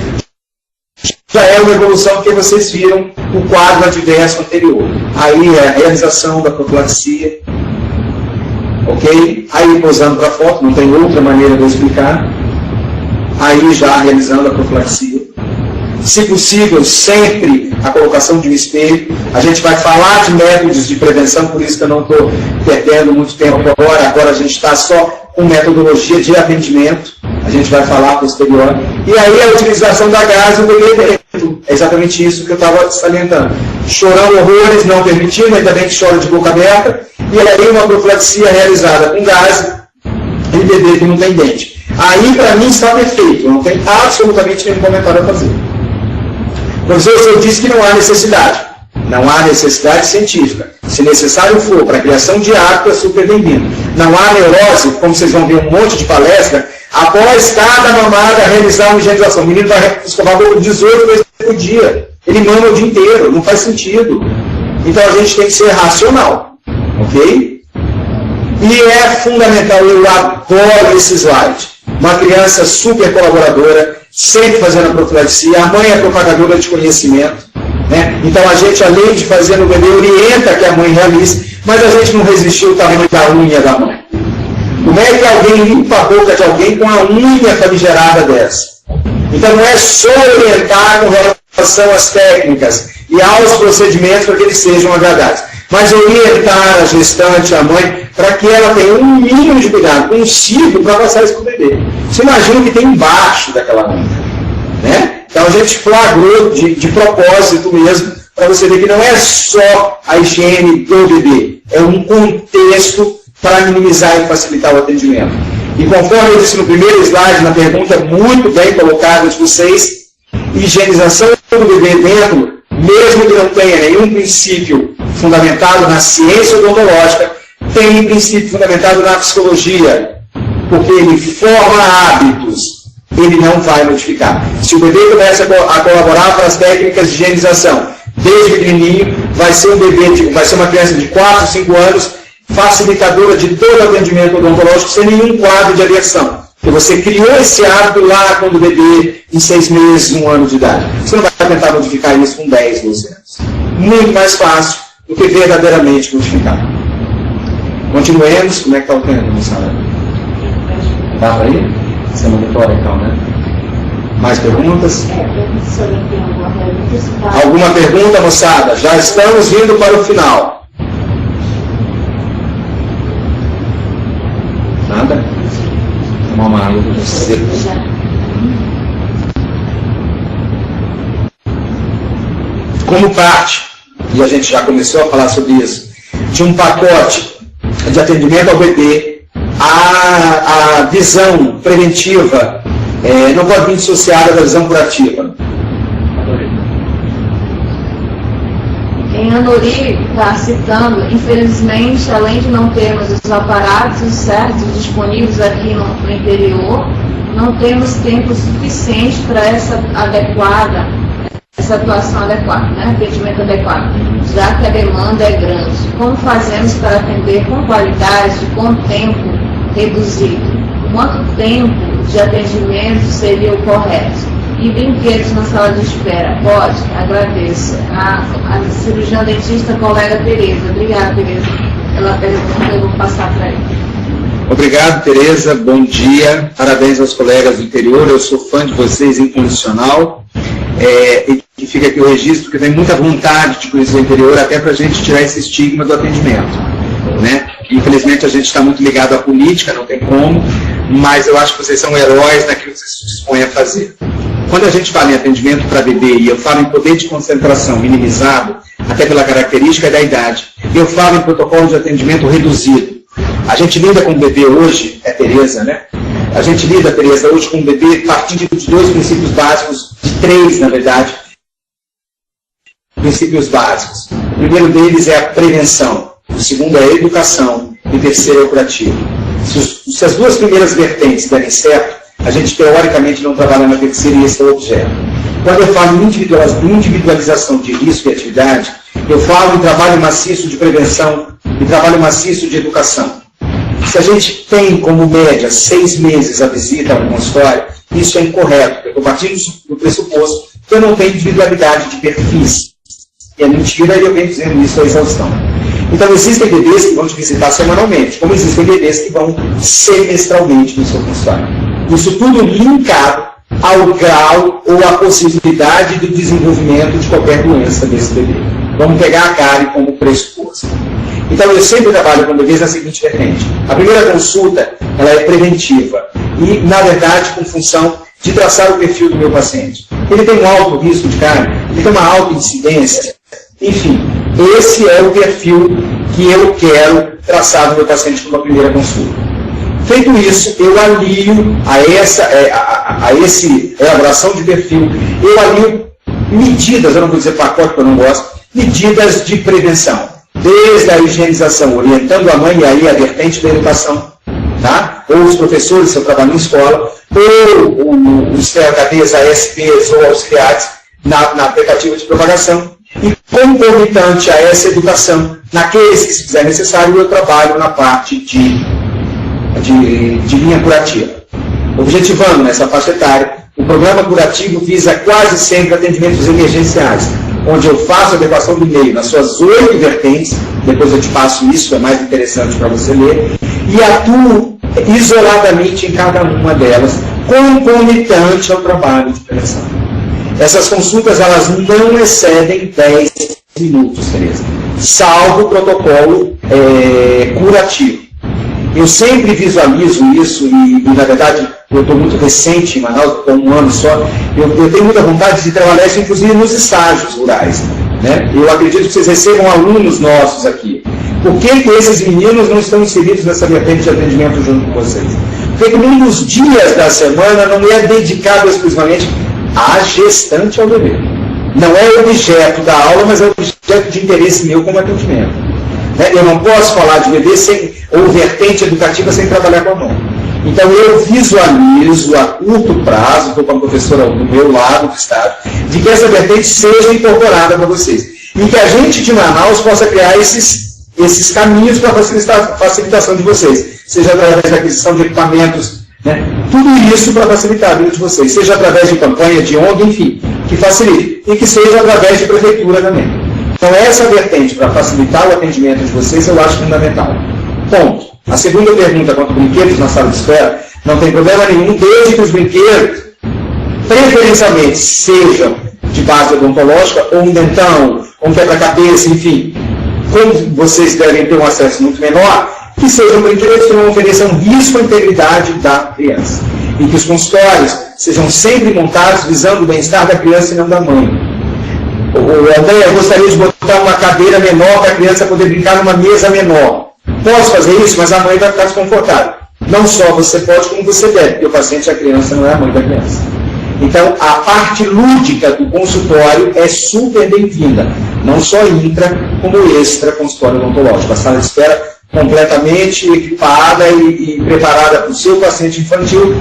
já é uma evolução, porque vocês viram o quadro adverso anterior. Aí é a realização da profilaxia. Ok? Aí posando para a foto, não tem outra maneira de eu explicar. Aí já realizando a profilaxia. Se possível, sempre a colocação de um espelho. A gente vai falar de métodos de prevenção, por isso que eu não estou perdendo muito tempo agora. Agora a gente está só com metodologia de atendimento. A gente vai falar posterior. E aí a utilização da gás no bebê dentro. É exatamente isso que eu estava salientando. Chorando horrores, não permitindo, ainda bem que chora de boca aberta. E aí uma profilaxia realizada com gás e bebê que não tem dente. Aí, para mim, está perfeito. Eu não tenho absolutamente nenhum comentário a fazer. Professor, o senhor disse que não há necessidade. Não há necessidade científica. Se necessário for para a criação de hábito, é super bem-vindo. Não há neurose, como vocês vão ver um monte de palestra, após cada mamada realizar uma higienização. O menino vai escovar 18 vezes por dia. Ele mama o dia inteiro, não faz sentido. Então a gente tem que ser racional. Ok? E é fundamental, eu adoro esse slide. Uma criança super colaboradora, sempre fazendo a profilaxia, a mãe é propagadora de conhecimento. Né? Então a gente, além de fazer no bebê, orienta que a mãe realize, mas a gente não resistiu ao tamanho da unha da mãe. Como é que alguém limpa a boca de alguém com a unha famigerada dessa? Então não é só orientar com relação às técnicas e aos procedimentos para que eles sejam agradáveis, mas orientar a gestante, a mãe, para que ela tenha um mínimo de cuidado, um ciclo para passar isso para o bebê. Você imagina o que tem embaixo daquela unha, né? Então a gente flagrou de propósito mesmo, para você ver que não é só a higiene do bebê, é um contexto para minimizar e facilitar o atendimento. E conforme eu disse no primeiro slide, na pergunta muito bem colocada de vocês, higienização do bebê dentro, mesmo que não tenha nenhum princípio fundamentado na ciência odontológica, tem um princípio fundamentado na psicologia, porque ele forma hábitos, ele não vai modificar. Se o bebê começa a colaborar para as técnicas de higienização, desde pequenininho, vai ser um bebê, vai ser uma criança de 4, 5 anos, facilitadora de todo o atendimento odontológico, sem nenhum quadro de aversão. Porque você criou esse hábito lá quando o bebê, em 6 meses, 1 ano de idade. Você não vai tentar modificar isso com 10, 12 anos. Muito mais fácil do que verdadeiramente modificar. Continuemos. Como é que está o tempo, moçada? Dá para ir? Você monitora então, né? Mais perguntas? Alguma pergunta, moçada? Já estamos indo para o final. Nada? Tomar uma água para você. Como parte, e a gente já começou a falar sobre isso, de um pacote de atendimento ao bebê, a visão preventiva não pode vir dissociada da visão curativa. Em Anuri, está citando, infelizmente, além de não termos os aparatos certos disponíveis aqui no interior, não temos tempo suficiente para essa atuação adequada, né? Atendimento adequado, já que a demanda é grande. Como fazemos para atender com qualidade, com tempo reduzido? Quanto tempo de atendimento seria o correto? E brinquedos na sala de espera? Pode? Agradeço. A cirurgiã dentista colega Tereza. Obrigada, Tereza. Ela pergunta, eu vou passar para ele. Obrigado, Tereza. Bom dia. Parabéns aos colegas do interior. Eu sou fã de vocês incondicional. E que fica aqui o registro, porque tem muita vontade de conhecer o interior, até para a gente tirar esse estigma do atendimento. Né? Infelizmente a gente está muito ligado à política, não tem como, mas eu acho que vocês são heróis naquilo que vocês se dispõem a fazer. Quando a gente fala em atendimento para bebê e eu falo em poder de concentração minimizado, até pela característica da idade, eu falo em protocolo de atendimento reduzido. A gente lida com o bebê hoje, é Tereza, né? A gente lida, Tereza, hoje com o bebê partindo de 2 princípios básicos, de 3, na verdade, princípios básicos. O primeiro deles é a prevenção, o segundo é a educação e o terceiro é o curativo. Se as 2 primeiras vertentes derem certo, a gente teoricamente não trabalha na terceira e esse é o objeto. Quando eu falo em individualização de risco e atividade, eu falo em trabalho maciço de prevenção e trabalho maciço de educação. Se a gente tem como média 6 meses a visita a um consultório, isso é incorreto, porque eu partilho do pressuposto que eu não tenho individualidade de perfis. E é mentira, e eu venho dizendo isso à exaustão. Então, existem bebês que vão te visitar semanalmente, como existem bebês que vão semestralmente no seu consultório. Isso tudo linkado ao grau ou à possibilidade do desenvolvimento de qualquer doença desse bebê. Vamos pegar a cárie como pressuposto. Então, eu sempre trabalho com bebês na seguinte vertente. A primeira consulta, ela é preventiva e, na verdade, com função de traçar o perfil do meu paciente. Ele tem um alto risco de cárie, ele tem uma alta incidência. Enfim, esse é o perfil que eu quero traçar no meu paciente como a primeira consulta. Feito isso, eu alio a esse elaboração de perfil, eu alio medidas, eu não vou dizer pacote porque eu não gosto, medidas de prevenção. Desde a higienização, orientando a mãe, e aí a vertente da educação, tá? Ou os professores, se eu trabalho em escola, ou os THDs, ASPs ou auxiliares na tentativa de propagação. E concomitante a essa educação, naqueles que se fizer necessário, eu trabalho na parte de linha curativa. Objetivando nessa faixa etária, o programa curativo visa quase sempre atendimentos emergenciais, onde eu faço a adequação do meio nas suas 8 vertentes, depois eu te passo isso, é mais interessante para você ler, e atuo isoladamente em cada uma delas, concomitante ao trabalho de prevenção. Essas consultas, elas não excedem 10 minutos, Tereza, salvo o protocolo curativo. Eu sempre visualizo isso e na verdade, eu estou muito recente em Manaus, estou há 1 ano só, eu tenho muita vontade de trabalhar isso, inclusive nos estágios rurais. Né? Eu acredito que vocês recebam alunos nossos aqui. Por que esses meninos não estão inseridos nessa vertente de atendimento junto com vocês? Porque um dos dias da semana não é dedicado exclusivamente à gestante ao bebê. Não é objeto da aula, mas é objeto de interesse meu como atendimento. Eu não posso falar de bebê ou vertente educativa sem trabalhar com a mão. Então eu visualizo a curto prazo, estou com a professora do meu lado do estado, de que essa vertente seja incorporada para vocês. E que a gente de Manaus possa criar esses caminhos para a facilitação de vocês. Seja através da aquisição de equipamentos, né? Tudo isso para facilitar a vida de vocês. Seja através de campanha, de ONG, enfim, que facilite. E que seja através de prefeitura também. Então essa vertente para facilitar o atendimento de vocês eu acho fundamental. Ponto. A segunda pergunta quanto a brinquedos na sala de espera, não tem problema nenhum, desde que os brinquedos, preferencialmente, sejam de base odontológica, ou um dentão, ou um quebra-cabeça, enfim, como vocês devem ter um acesso muito menor, que sejam brinquedos que não ofereçam risco à integridade da criança. E que os consultórios sejam sempre montados visando o bem-estar da criança e não da mãe. O André, eu gostaria de botar uma cadeira menor para a criança poder brincar numa mesa menor. Posso fazer isso, mas a mãe vai ficar desconfortável. Não só você pode, como você deve, porque o paciente, a criança, não é a mãe da criança. Então, a parte lúdica do consultório é super bem-vinda. Não só intra, como extra consultório odontológico. A sala de espera completamente equipada e preparada para o seu paciente infantil,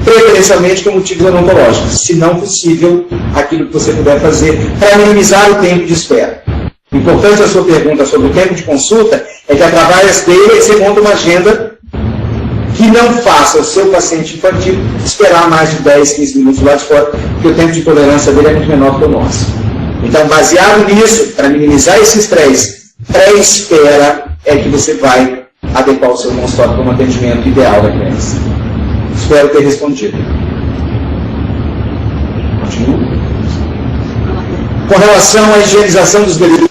preferencialmente com motivos odontológicos. Se não possível, aquilo que você puder fazer para minimizar o tempo de espera. Importante a sua pergunta sobre o tempo de consulta é que através dele você monta uma agenda que não faça o seu paciente infantil esperar mais de 10, 15 minutos lá de fora, porque o tempo de tolerância dele é muito menor que o nosso. Então, baseado nisso, para minimizar esse estresse, pré-espera é que você vai adequar o seu consultório para um atendimento ideal da criança. Espero ter respondido. Continuo. Com relação à higienização dos bebês,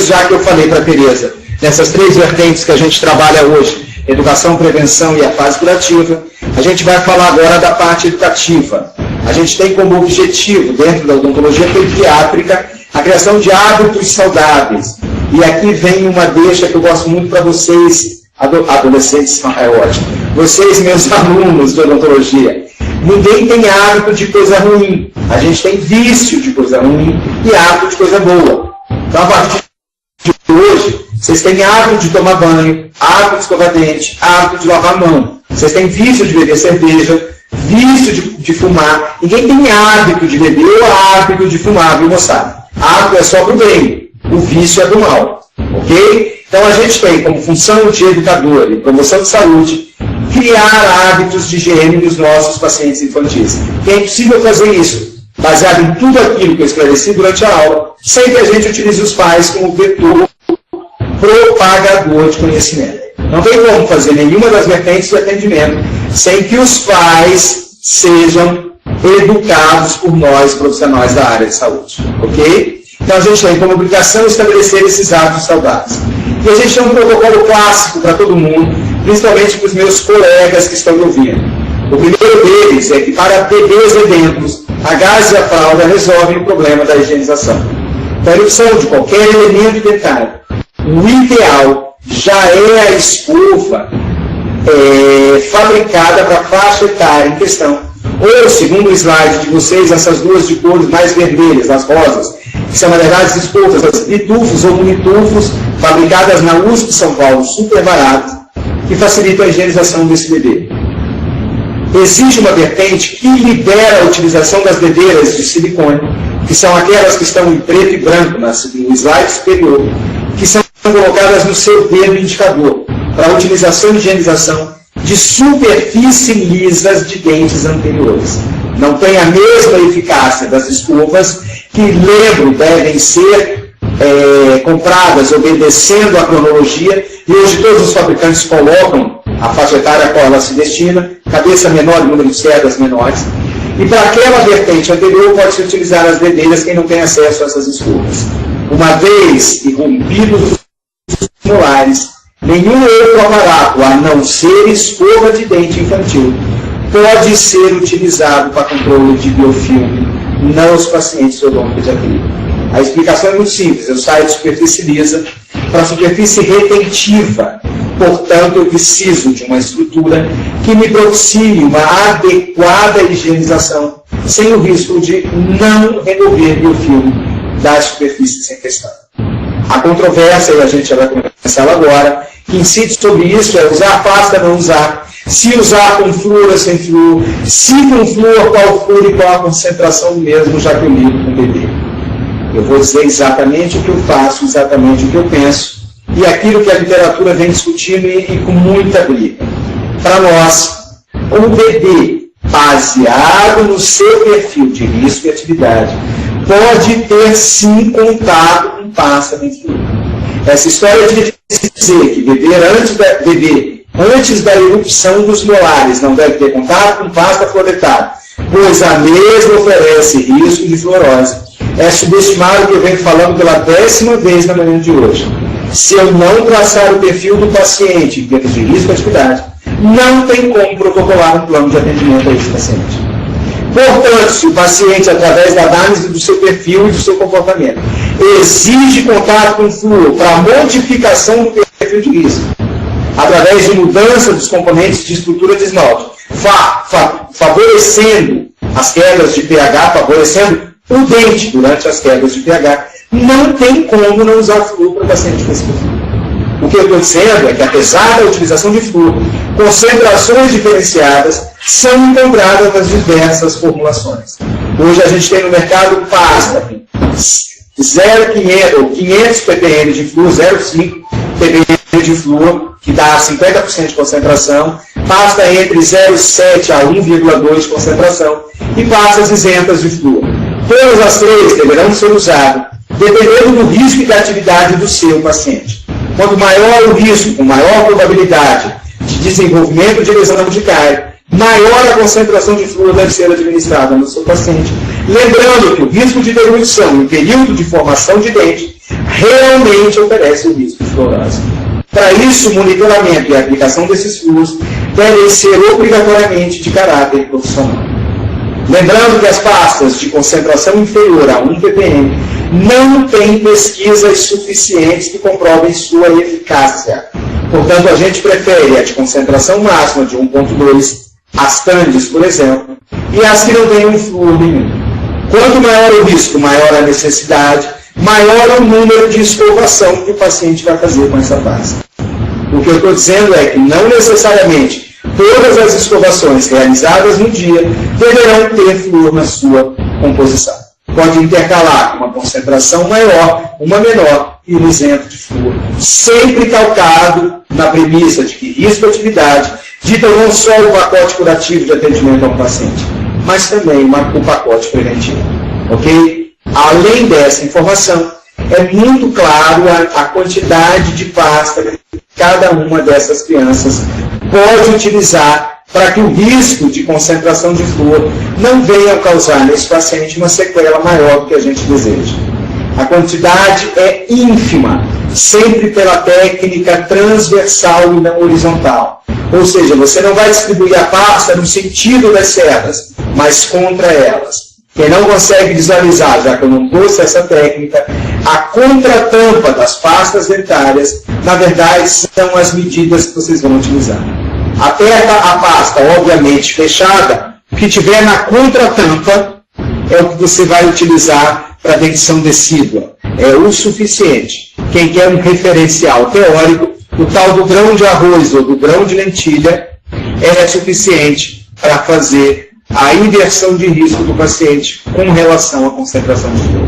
já que eu falei para a Tereza, nessas 3 vertentes que a gente trabalha hoje, educação, prevenção e a fase curativa, a gente vai falar agora da parte educativa. A gente tem como objetivo, dentro da odontologia pediátrica, a criação de hábitos saudáveis. E aqui vem uma deixa que eu gosto muito para vocês Adolescentes é ótimo. Vocês, meus alunos de odontologia, ninguém tem hábito de coisa ruim. A gente tem vício de coisa ruim e hábito de coisa boa. Então, a partir de hoje, vocês têm hábito de tomar banho, hábito de escovar dente, hábito de lavar a mão. Vocês têm vício de beber cerveja, vício de fumar. Ninguém tem hábito de beber ou hábito de fumar, viu, moçada? Hábito é só para o bem, o vício é do mal. Ok? Então a gente tem como função de educador e promoção de saúde criar hábitos de higiene nos nossos pacientes infantis. E é impossível fazer isso baseado em tudo aquilo que eu esclareci durante a aula, sem que a gente utilize os pais como vetor propagador de conhecimento. Não tem como fazer nenhuma das vertentes de atendimento sem que os pais sejam educados por nós, profissionais da área de saúde. Ok? Então a gente tem como obrigação estabelecer esses hábitos saudáveis. E a gente tem um protocolo clássico para todo mundo, principalmente para os meus colegas que estão me ouvindo. O primeiro deles é que para bebês edentos, a gaze e a fralda resolvem o problema da higienização. Então a erupção de qualquer elemento dentário, o ideal já é a escova fabricada para a faixa etária em questão. Ou, segundo o slide de vocês, essas duas de cores mais vermelhas, as rosas, que são, na verdade, escovas, as litufos ou unitufos, fabricadas na USP São Paulo, super baratas, que facilitam a higienização desse bebê. Existe uma vertente que libera a utilização das dedeiras de silicone, que são aquelas que estão em preto e branco no slide superior, que são colocadas no seu dedo indicador, para a utilização e higienização de superfícies lisas de dentes anteriores. Não tem a mesma eficácia das escovas, que, lembro, devem ser compradas obedecendo a cronologia, e hoje todos os fabricantes colocam a faixa etária a qual ela se destina, cabeça menor e número de cerdas menores. E para aquela vertente anterior pode-se utilizar as dedeiras quem não tem acesso a essas escovas. Uma vez irrompidos os molares, nenhum outro aparato, a não ser escova de dente infantil, pode ser utilizado para controle de biofilme nos pacientes odontopediatria. A explicação é muito simples. Eu saio de superfície lisa para superfície retentiva. Portanto, eu preciso de uma estrutura que me propicie uma adequada higienização, sem o risco de não remover biofilme das superfícies em questão. A controvérsia, e a gente já vai começar agora, que incide sobre isso é usar pasta, não usar, se usar com flúor ou sem flúor, se com flúor, qual flúor e qual a concentração mesmo, já que eu lido com o bebê. Eu vou dizer exatamente o que eu faço, exatamente o que eu penso, e aquilo que a literatura vem discutindo e com muita briga. Para nós, o bebê, baseado no seu perfil de risco e atividade, pode ter sim contato com pasta de flúor. Essa história de dizer que beber antes da erupção dos molares não deve ter contato com pasta fluoretada, pois a mesma oferece risco de fluorose, é subestimar o que eu venho falando pela 10ª vez na manhã de hoje. Se eu não traçar o perfil do paciente em termos de risco e atividade, não tem como protocolar um plano de atendimento a esse paciente. Portanto, se o paciente, através da análise do seu perfil e do seu comportamento, exige contato com flúor para modificação do perfil de risco, através de mudança dos componentes de estrutura de esmalte, favorecendo as quedas de pH, favorecendo o dente durante as quedas de pH, não tem como não usar flúor para o paciente com esse perfil. O que eu estou dizendo é que, apesar da utilização de flúor, concentrações diferenciadas são encontradas nas diversas formulações. Hoje a gente tem no mercado pasta 0,500 ou 500 ppm de flúor, 0,5 ppm de flúor, que dá 50% de concentração, pasta entre 0,7 a 1,2 de concentração, e pastas isentas de flúor. Todas as três deverão ser usadas, dependendo do risco e da atividade do seu paciente. Quanto maior o risco, com maior probabilidade de desenvolvimento de lesão urticária, maior a concentração de flúor deve ser administrada no seu paciente. Lembrando que o risco de deglutição e o período de formação de dente realmente oferece o risco de fluorose. Para isso, o monitoramento e a aplicação desses flúoros devem ser obrigatoriamente de caráter profissional. Lembrando que as pastas de concentração inferior a 1 ppm não têm pesquisas suficientes que comprovem sua eficácia. Portanto, a gente prefere a de concentração máxima de 1,2, as TANDs, por exemplo, e as que não têm um flúor nenhum. Quanto maior o risco, maior a necessidade, maior o número de escovação que o paciente vai fazer com essa pasta. O que eu estou dizendo é que não necessariamente todas as escovações realizadas no dia deverão ter flúor na sua composição. Pode intercalar com uma concentração maior, uma menor e um isento de flúor, sempre calcado na premissa de que risco-atividade dita não só o pacote curativo de atendimento ao paciente, mas também o pacote preventivo. Ok? Além dessa informação, é muito claro a quantidade de pasta que cada uma dessas crianças pode utilizar para que o risco de concentração de flúor não venha a causar nesse paciente uma sequela maior do que a gente deseja. A quantidade é ínfima, sempre pela técnica transversal e não horizontal. Ou seja, você não vai distribuir a pasta no sentido das cerdas, mas contra elas. Quem não consegue visualizar, já que eu não trouxe essa técnica, a contratampa das pastas dentárias, na verdade, são as medidas que vocês vão utilizar. Até a pasta, obviamente, fechada, o que tiver na contratampa é o que você vai utilizar para dentição decídua. É o suficiente. Quem quer um referencial teórico, o tal do grão de arroz ou do grão de lentilha é suficiente para fazer a inversão de risco do paciente com relação à concentração de flúor.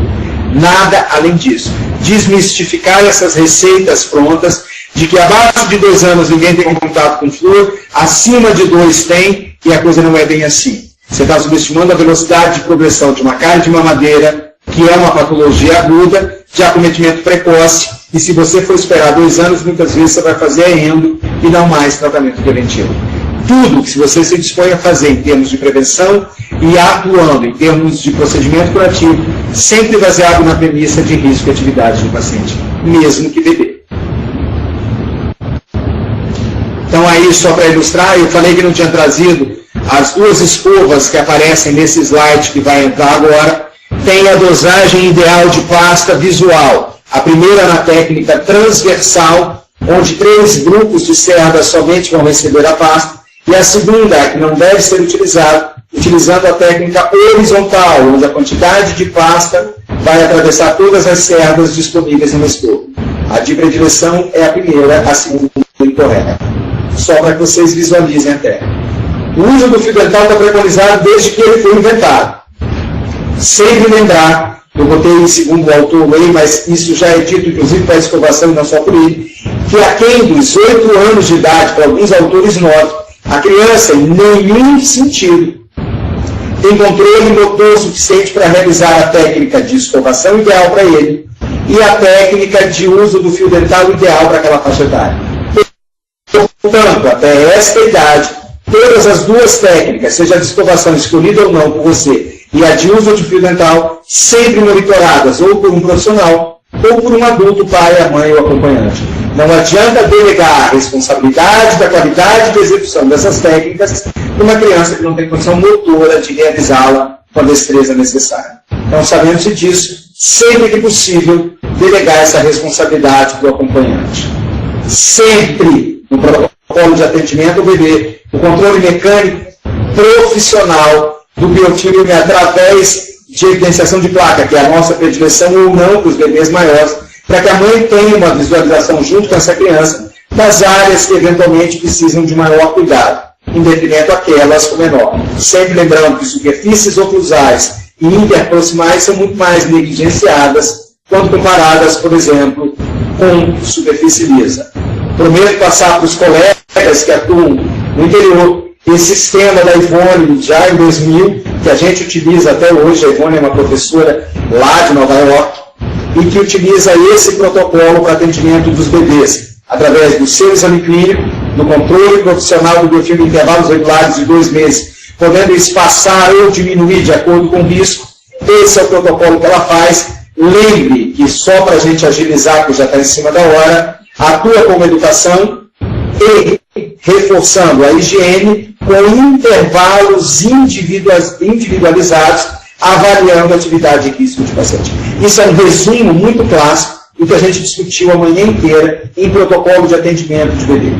Nada além disso. Desmistificar essas receitas prontas de que abaixo de 2 anos ninguém tem contato com flúor, acima de 2 tem, e a coisa não é bem assim. Você está subestimando a velocidade de progressão de uma cárie de mamadeira, que é uma patologia aguda, de acometimento precoce, e se você for esperar 2 anos, muitas vezes você vai fazer endo e não mais tratamento preventivo. Tudo que você se dispõe a fazer em termos de prevenção e atuando em termos de procedimento curativo, sempre baseado na premissa de risco e atividade do paciente, mesmo que bebê. Então aí, só para ilustrar, eu falei que não tinha trazido as 2 escovas que aparecem nesse slide que vai entrar agora. Tem a dosagem ideal de pasta visual. A primeira na técnica transversal, onde 3 grupos de cerdas somente vão receber a pasta. E a segunda, que não deve ser utilizada, utilizando a técnica horizontal, onde a quantidade de pasta vai atravessar todas as cerdas disponíveis no escova. A de predileção é a primeira, a segunda é incorreta. Só para que vocês visualizem a técnica. O uso do fio dental está preconizado desde que ele foi inventado. Sempre lembrar, eu botei em segundo o autor aí, mas isso já é dito, inclusive, para a escovação e não só por ele, que aquém dos 8 anos de idade, para alguns autores 9, a criança, em nenhum sentido, tem controle motor suficiente para realizar a técnica de escovação ideal para ele e a técnica de uso do fio dental ideal para aquela faixa etária. Portanto, até esta idade, todas as 2 técnicas, seja a de escovação escolhida ou não por você, e a de uso de fio dental, sempre monitoradas ou por um profissional ou por um adulto, pai, a mãe ou acompanhante. Não adianta delegar a responsabilidade da qualidade de execução dessas técnicas para uma criança que não tem condição motora de realizá-la com a destreza necessária. Então, sabendo-se disso, sempre que possível, delegar essa responsabilidade para o acompanhante. Sempre, no protocolo de atendimento ao bebê, o controle mecânico profissional do biotímio através de evidenciação de placa, que é a nossa predileção ou não para os bebês maiores, para que a mãe tenha uma visualização junto com essa criança das áreas que eventualmente precisam de maior cuidado, em detrimento àquelas com menor. Sempre lembrando que superfícies oclusais e interproximais são muito mais negligenciadas quando comparadas, por exemplo, com superfície lisa. Prometo passar para os colegas que atuam no interior esse sistema da Ivone, já em 2000, que a gente utiliza até hoje. A Ivone é uma professora lá de Nova York, e que utiliza esse protocolo para atendimento dos bebês, através do seu exame clínico, no controle profissional do biofilme em intervalos regulares de 2 meses, podendo espaçar ou diminuir de acordo com o risco. Esse é o protocolo que ela faz. Lembre que só para a gente agilizar, que já está em cima da hora, atua como educação e reforçando a higiene com intervalos individualizados, avaliando a atividade de risco de paciente. Isso é um resumo muito clássico do que a gente discutiu a manhã inteira em protocolo de atendimento de bebê.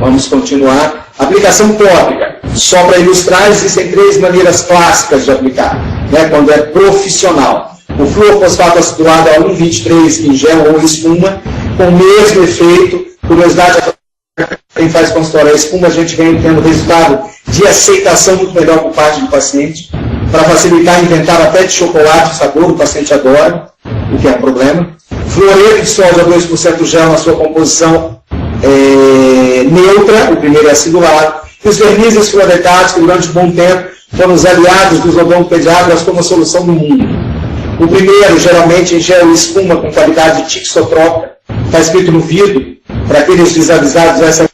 Vamos continuar. Aplicação tópica. Só para ilustrar, existem 3 maneiras clássicas de aplicar, né, quando é profissional. O fluorfosfato acidulado a 1,23 em gel ou espuma, com o mesmo efeito. Curiosidade, quem faz consultório a espuma, a gente vem tendo resultado de aceitação muito melhor por parte do paciente, para facilitar inventar até de chocolate, o sabor, o paciente adora, o que é um problema. Fluoreto de sódio a 2% gel na sua composição neutra, o primeiro é acidulado. E os vernizes fluoretados, que durante um bom tempo foram os aliados dos odontopediatras como a solução do mundo. O primeiro, geralmente, em gel e espuma com qualidade tixotrópica, está escrito no vidro, para aqueles desavisados, essa é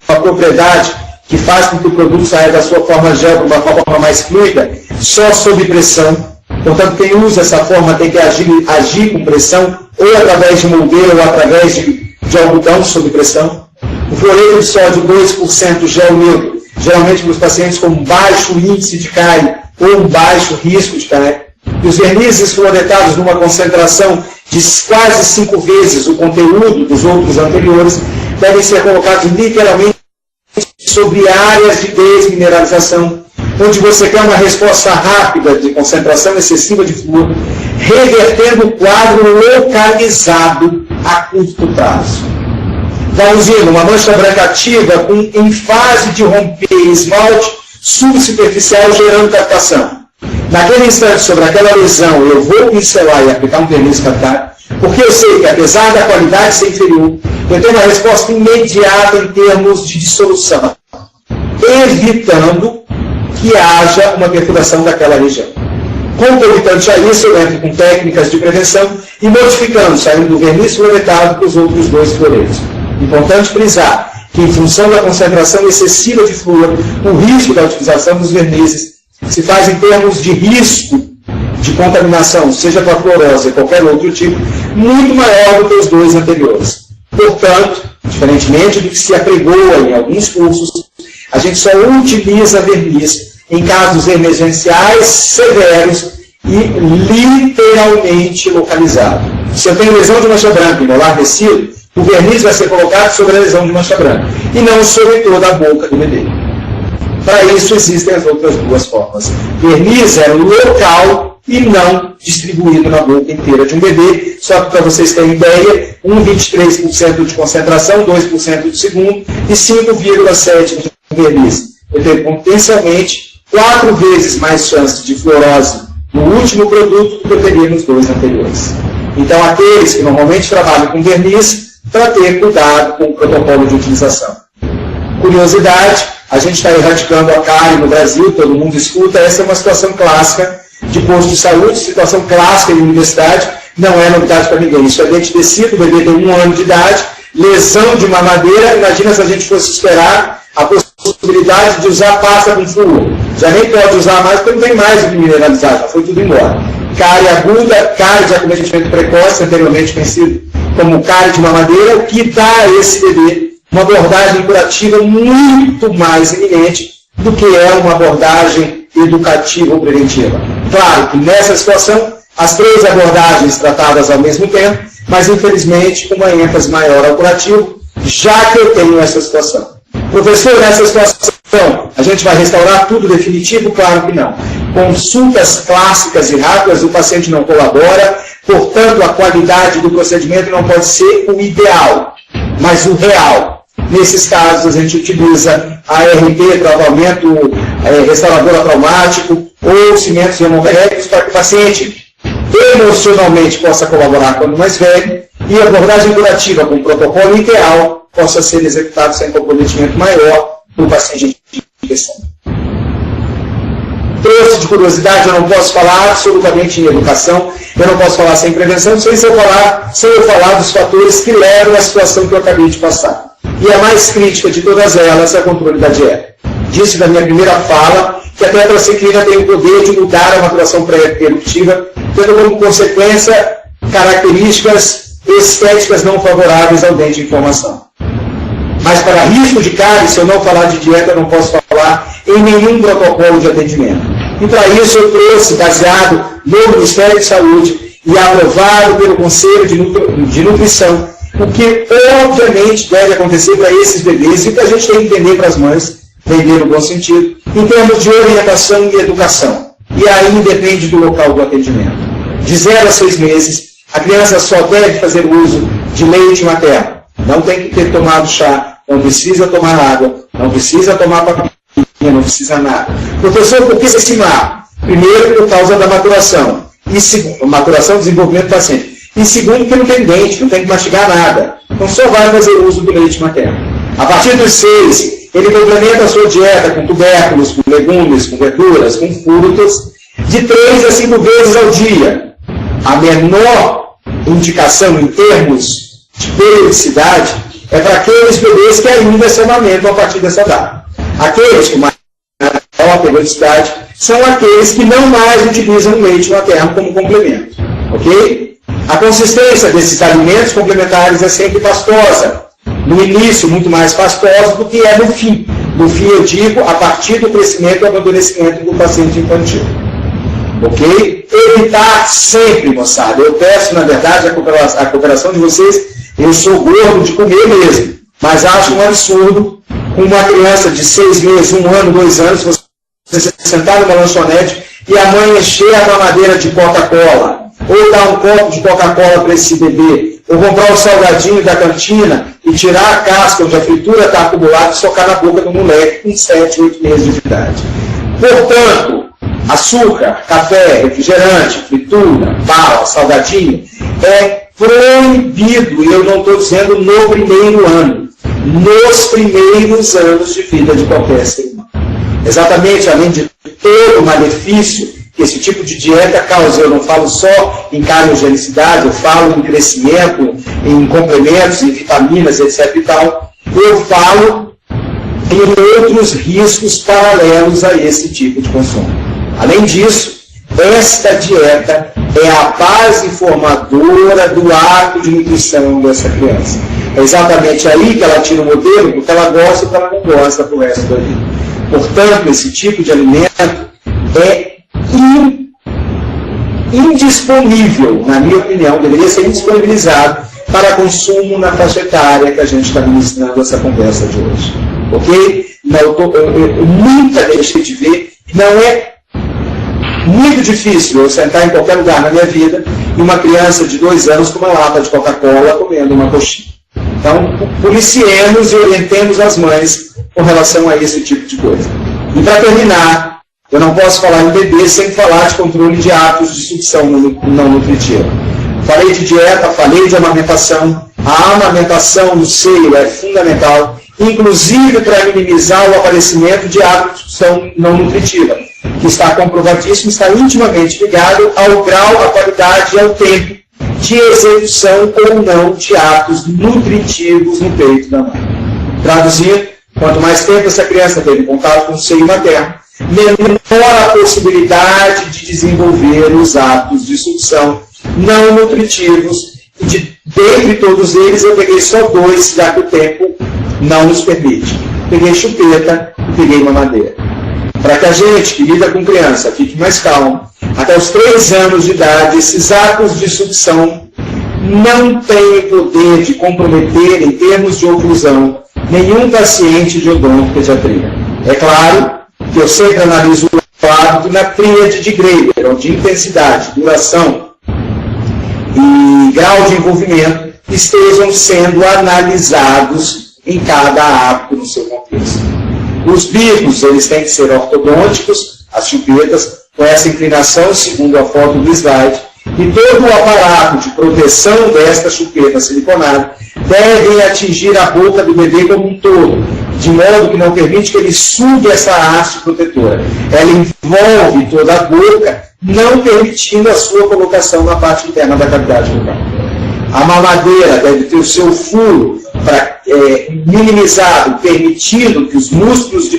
uma propriedade que faz com que o produto saia da sua forma gel para uma forma mais fluida, só sob pressão. Portanto, quem usa essa forma tem que agir com pressão, ou através de moldeira, ou através de algodão sob pressão. O fluoreto de sódio 2% gel neutro, geralmente para os pacientes com baixo índice de cárie ou baixo risco de cárie. E os vernizes fluoretados numa concentração de quase 5 vezes o conteúdo dos outros anteriores devem ser colocados literalmente sobre áreas de desmineralização, onde você quer uma resposta rápida de concentração excessiva de flúor, revertendo o quadro localizado a curto prazo. Traduzindo, uma mancha branca ativa em fase de romper esmalte subsuperficial gerando captação. Naquele instante, sobre aquela lesão, eu vou pincelar e aplicar um verniz captar, porque eu sei que, apesar da qualidade ser inferior, eu tenho uma resposta imediata em termos de dissolução, evitando que haja uma perfuração daquela região. Concomitante a isso, eu entro com técnicas de prevenção e modificando, saindo do verniz fluoretado para os outros 2 fluoretos. Importante frisar que, em função da concentração excessiva de flúor, o risco da utilização dos vernizes se faz em termos de risco de contaminação, seja com a fluorose ou qualquer outro tipo, muito maior do que os 2 anteriores. Portanto, diferentemente do que se apregoa em alguns cursos, a gente só utiliza verniz em casos emergenciais severos e literalmente localizado. Se eu tenho lesão de mancha branca em molar descido, o verniz vai ser colocado sobre a lesão de mancha branca e não sobre toda a boca do bebê. Para isso existem as outras 2 formas. Verniz é local e não distribuído na boca inteira de um bebê, só que para vocês terem ideia, 1,23% de concentração, 2% de segundo e 5,7% de verniz. Eu tenho potencialmente 4 vezes mais chance de fluorose no último produto do que eu teria nos 2 anteriores. Então, aqueles que normalmente trabalham com verniz, para ter cuidado com o protocolo de utilização. Curiosidade, a gente está erradicando a cárie no Brasil, todo mundo escuta, essa é uma situação clássica de posto de saúde, situação clássica de universidade, não é novidade para ninguém. Isso é dente descido, o bebê tem 1 ano de idade, lesão de mamadeira, imagina se a gente fosse esperar a possibilidade de usar pasta com flúor. Já nem pode usar mais, porque não tem mais o que mineralizar, já foi tudo embora. Cárie aguda, cárie de acometimento precoce, anteriormente conhecido como cárie de mamadeira, o que dá a esse bebê uma abordagem curativa muito mais iminente do que é uma abordagem educativa ou preventiva. Claro que nessa situação, as 3 abordagens tratadas ao mesmo tempo, mas infelizmente com uma ênfase maior ao curativo, já que eu tenho essa situação. Professor, nessa situação, a gente vai restaurar tudo definitivo? Claro que não. Consultas clássicas e rápidas, o paciente não colabora, portanto, a qualidade do procedimento não pode ser o ideal, mas o real. Nesses casos, a gente utiliza ART, tratamento restaurador traumático, ou cimentos hemorrágicos para que o paciente emocionalmente possa colaborar quando mais velho, e a abordagem curativa com o protocolo ideal possa ser executado sem comprometimento maior do paciente em questão. Trouxe de curiosidade, eu não posso falar absolutamente em educação, eu não posso falar sem prevenção, sem eu falar dos fatores que levam à situação que eu acabei de passar. E a mais crítica de todas elas é o controle da dieta. Disse na minha primeira fala que a tetraciclina tem o poder de mudar a maturação pré-eruptiva, tendo como consequência características estéticas não favoráveis ao dente de formação. Mas para risco de cárie, se eu não falar de dieta, eu não posso falar em nenhum protocolo de atendimento. E para isso eu trouxe, baseado no Ministério de Saúde e aprovado pelo Conselho de Nutrição, o que obviamente deve acontecer para esses bebês e que a gente tem que entender para as mães, entender no bom sentido, em termos de orientação e educação. E aí depende do local do atendimento. De 0 a 6 meses, a criança só deve fazer uso de leite materno. Não tem que ter tomado chá, não precisa tomar água, não precisa tomar papinha, não precisa nada. Professor, por que esse mar? Primeiro, por causa da maturação. E segundo, maturação e desenvolvimento do paciente. E segundo, porque não tem dente, não tem que mastigar nada. Então só vai fazer uso do leite materno. A partir dos 6, ele complementa a sua dieta com tubérculos, com legumes, com verduras, com frutas, de 3 a 5 vezes ao dia. A menor indicação em termos de periodicidade é para aqueles bebês que ainda se amamentam a partir dessa data. Aqueles com maior periodicidade são aqueles que não mais utilizam o leite materno como complemento. Ok? A consistência desses alimentos complementares é sempre pastosa. No início, muito mais pastosa do que é no fim. No fim, eu digo, a partir do crescimento e amadurecimento do paciente infantil. Ok? Evitar sempre, moçada. Eu peço, na verdade, a cooperação de vocês. Eu sou gordo de comer mesmo. Mas acho um absurdo uma criança de 6 meses, 1 ano, 2 anos, você sentar numa lanchonete e a mãe encher a mamadeira de Coca-Cola. Ou dar um copo de Coca-Cola para esse bebê. Ou comprar um salgadinho da cantina e tirar a casca onde a fritura está acumulada e socar na boca do moleque com 7, 8 meses de idade. Portanto, açúcar, café, refrigerante, fritura, bala, salgadinho, é proibido, e eu não estou dizendo no primeiro ano, nos primeiros anos de vida de qualquer ser humano. Exatamente, além de todo o malefício que esse tipo de dieta causa, eu não falo só em cardiogenicidade, eu falo em crescimento, em complementos, em vitaminas, etc. e tal, eu falo em outros riscos paralelos a esse tipo de consumo. Além disso, esta dieta é a base formadora do ato de nutrição dessa criança. É exatamente aí que ela tira o modelo, porque ela gosta ou ela não gosta para o resto da vida. Portanto, esse tipo de alimento é indisponível, na minha opinião, deveria ser indisponibilizado para consumo na faixa etária que a gente está ministrando essa conversa de hoje. Ok? Eu nunca deixei de ver, não é muito difícil eu sentar em qualquer lugar na minha vida e uma criança de 2 anos com uma lata de Coca-Cola comendo uma coxinha. Então, policiemos e orientemos as mães com relação a esse tipo de coisa. E para terminar, eu não posso falar em bebê sem falar de controle de hábitos de sucção não nutritiva. Falei de dieta, falei de amamentação. A amamentação no seio é fundamental, inclusive para minimizar o aparecimento de hábitos de sucção não nutritiva, que está comprovadíssimo, está intimamente ligado ao grau, à qualidade e ao tempo de execução ou não de atos nutritivos no peito da mãe. Traduzindo, quanto mais tempo essa criança teve contato com o seio materno, menor a possibilidade de desenvolver os atos de sucção não nutritivos. E dentre todos eles, eu peguei só 2, já que o tempo não nos permite. Peguei chupeta e peguei mamadeira. Para que a gente que lida com criança fique mais calmo, até os 3 anos de idade, esses atos de sucção não têm poder de comprometer, em termos de oclusão, nenhum paciente de odontopediatria. É claro que eu sempre analiso o hábito na tríade de Greger, onde intensidade, duração e grau de envolvimento estejam sendo analisados em cada hábito no seu contexto. Os bicos, eles têm que ser ortodônticos, as chupetas, com essa inclinação, segundo a foto do slide, e todo o aparato de proteção desta chupeta siliconada devem atingir a boca do bebê como um todo, de modo que não permite que ele sugue essa haste protetora. Ela envolve toda a boca, não permitindo a sua colocação na parte interna da cavidade bucal. A mamadeira deve ter o seu furo minimizado, permitindo que os músculos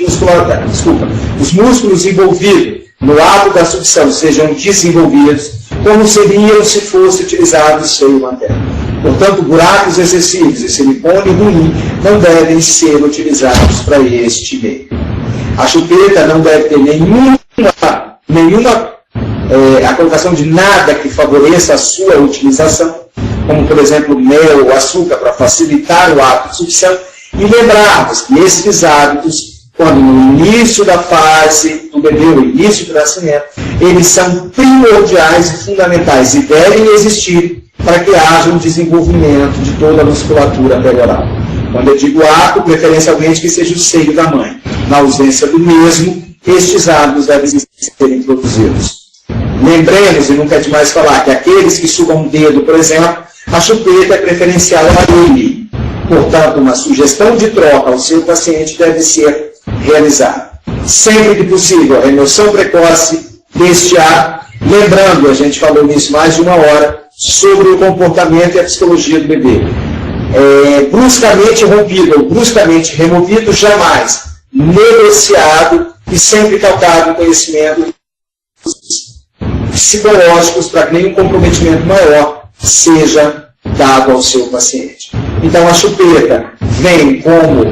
os músculos envolvidos no ato da sucção sejam desenvolvidos, como seriam se fosse utilizado o seio materno. Portanto, buracos excessivos e silicone ruim não devem ser utilizados para este meio. A chupeta não deve ter nenhuma a colocação de nada que favoreça a sua utilização, como, por exemplo, mel ou açúcar, para facilitar o hábito de sucção, e lembrarmos que esses hábitos, quando no início da fase do bebê, o início do nascimento, eles são primordiais e fundamentais e devem existir para que haja um desenvolvimento de toda a musculatura perioral. Quando eu digo hábito, preferencialmente que seja o seio da mãe. Na ausência do mesmo, estes hábitos devem ser introduzidos. Lembremos, e nunca é demais falar, que aqueles que sugam o dedo, por exemplo, a chupeta é preferencial a ele. Portanto, uma sugestão de troca ao seu paciente deve ser realizada. Sempre que possível, a remoção precoce deste hábito, lembrando, a gente falou nisso mais de uma hora, sobre o comportamento e a psicologia do bebê. Bruscamente rompido ou bruscamente removido, jamais. Negociado e sempre calcado em conhecimento psicológicos para que nenhum comprometimento maior seja dado ao seu paciente. Então, a chupeta vem como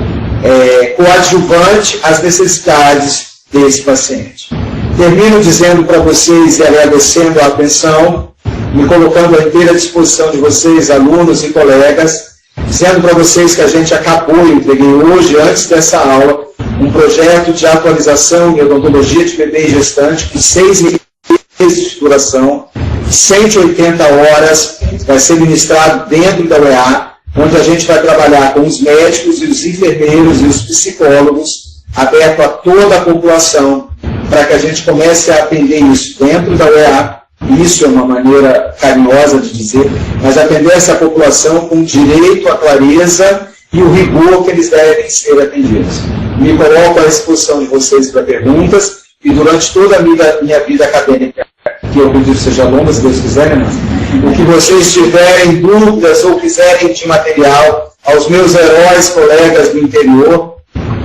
coadjuvante às necessidades desse paciente. Termino dizendo para vocês e agradecendo a atenção, me colocando à inteira disposição de vocês, alunos e colegas, dizendo para vocês que a gente acabou, eu entreguei hoje, antes dessa aula, um projeto de atualização em odontologia de bebê e gestante, com 6 meses de duração, 180 horas, vai ser ministrado dentro da UEA, onde a gente vai trabalhar com os médicos e os enfermeiros e os psicólogos, aberto a toda a população, para que a gente comece a atender isso dentro da UEA. Isso é uma maneira carinhosa de dizer, mas atender essa população com direito à clareza e o rigor que eles devem ser atendidos. Me coloco à disposição de vocês para perguntas, e durante toda a minha vida acadêmica, que eu acredito seja longa, se Deus quiser, né? O que vocês tiverem dúvidas ou quiserem de material, aos meus heróis colegas do interior,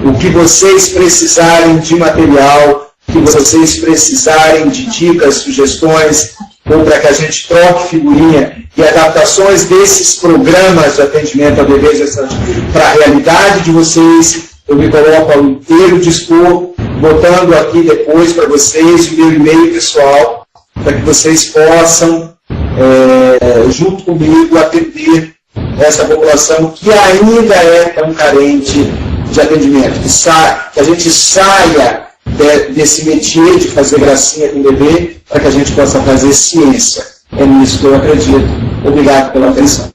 o que vocês precisarem de material, que vocês precisarem de dicas, sugestões, ou para que a gente troque figurinha e adaptações desses programas de atendimento a bebê gestante para a realidade de vocês, eu me coloco ao inteiro dispor, botando aqui depois para vocês o meu e-mail pessoal, para que vocês possam, junto comigo, atender essa população que ainda é tão carente de atendimento, que a gente saia desse métier de fazer gracinha com o bebê, para que a gente possa fazer ciência. É nisso que eu acredito. Obrigado pela atenção.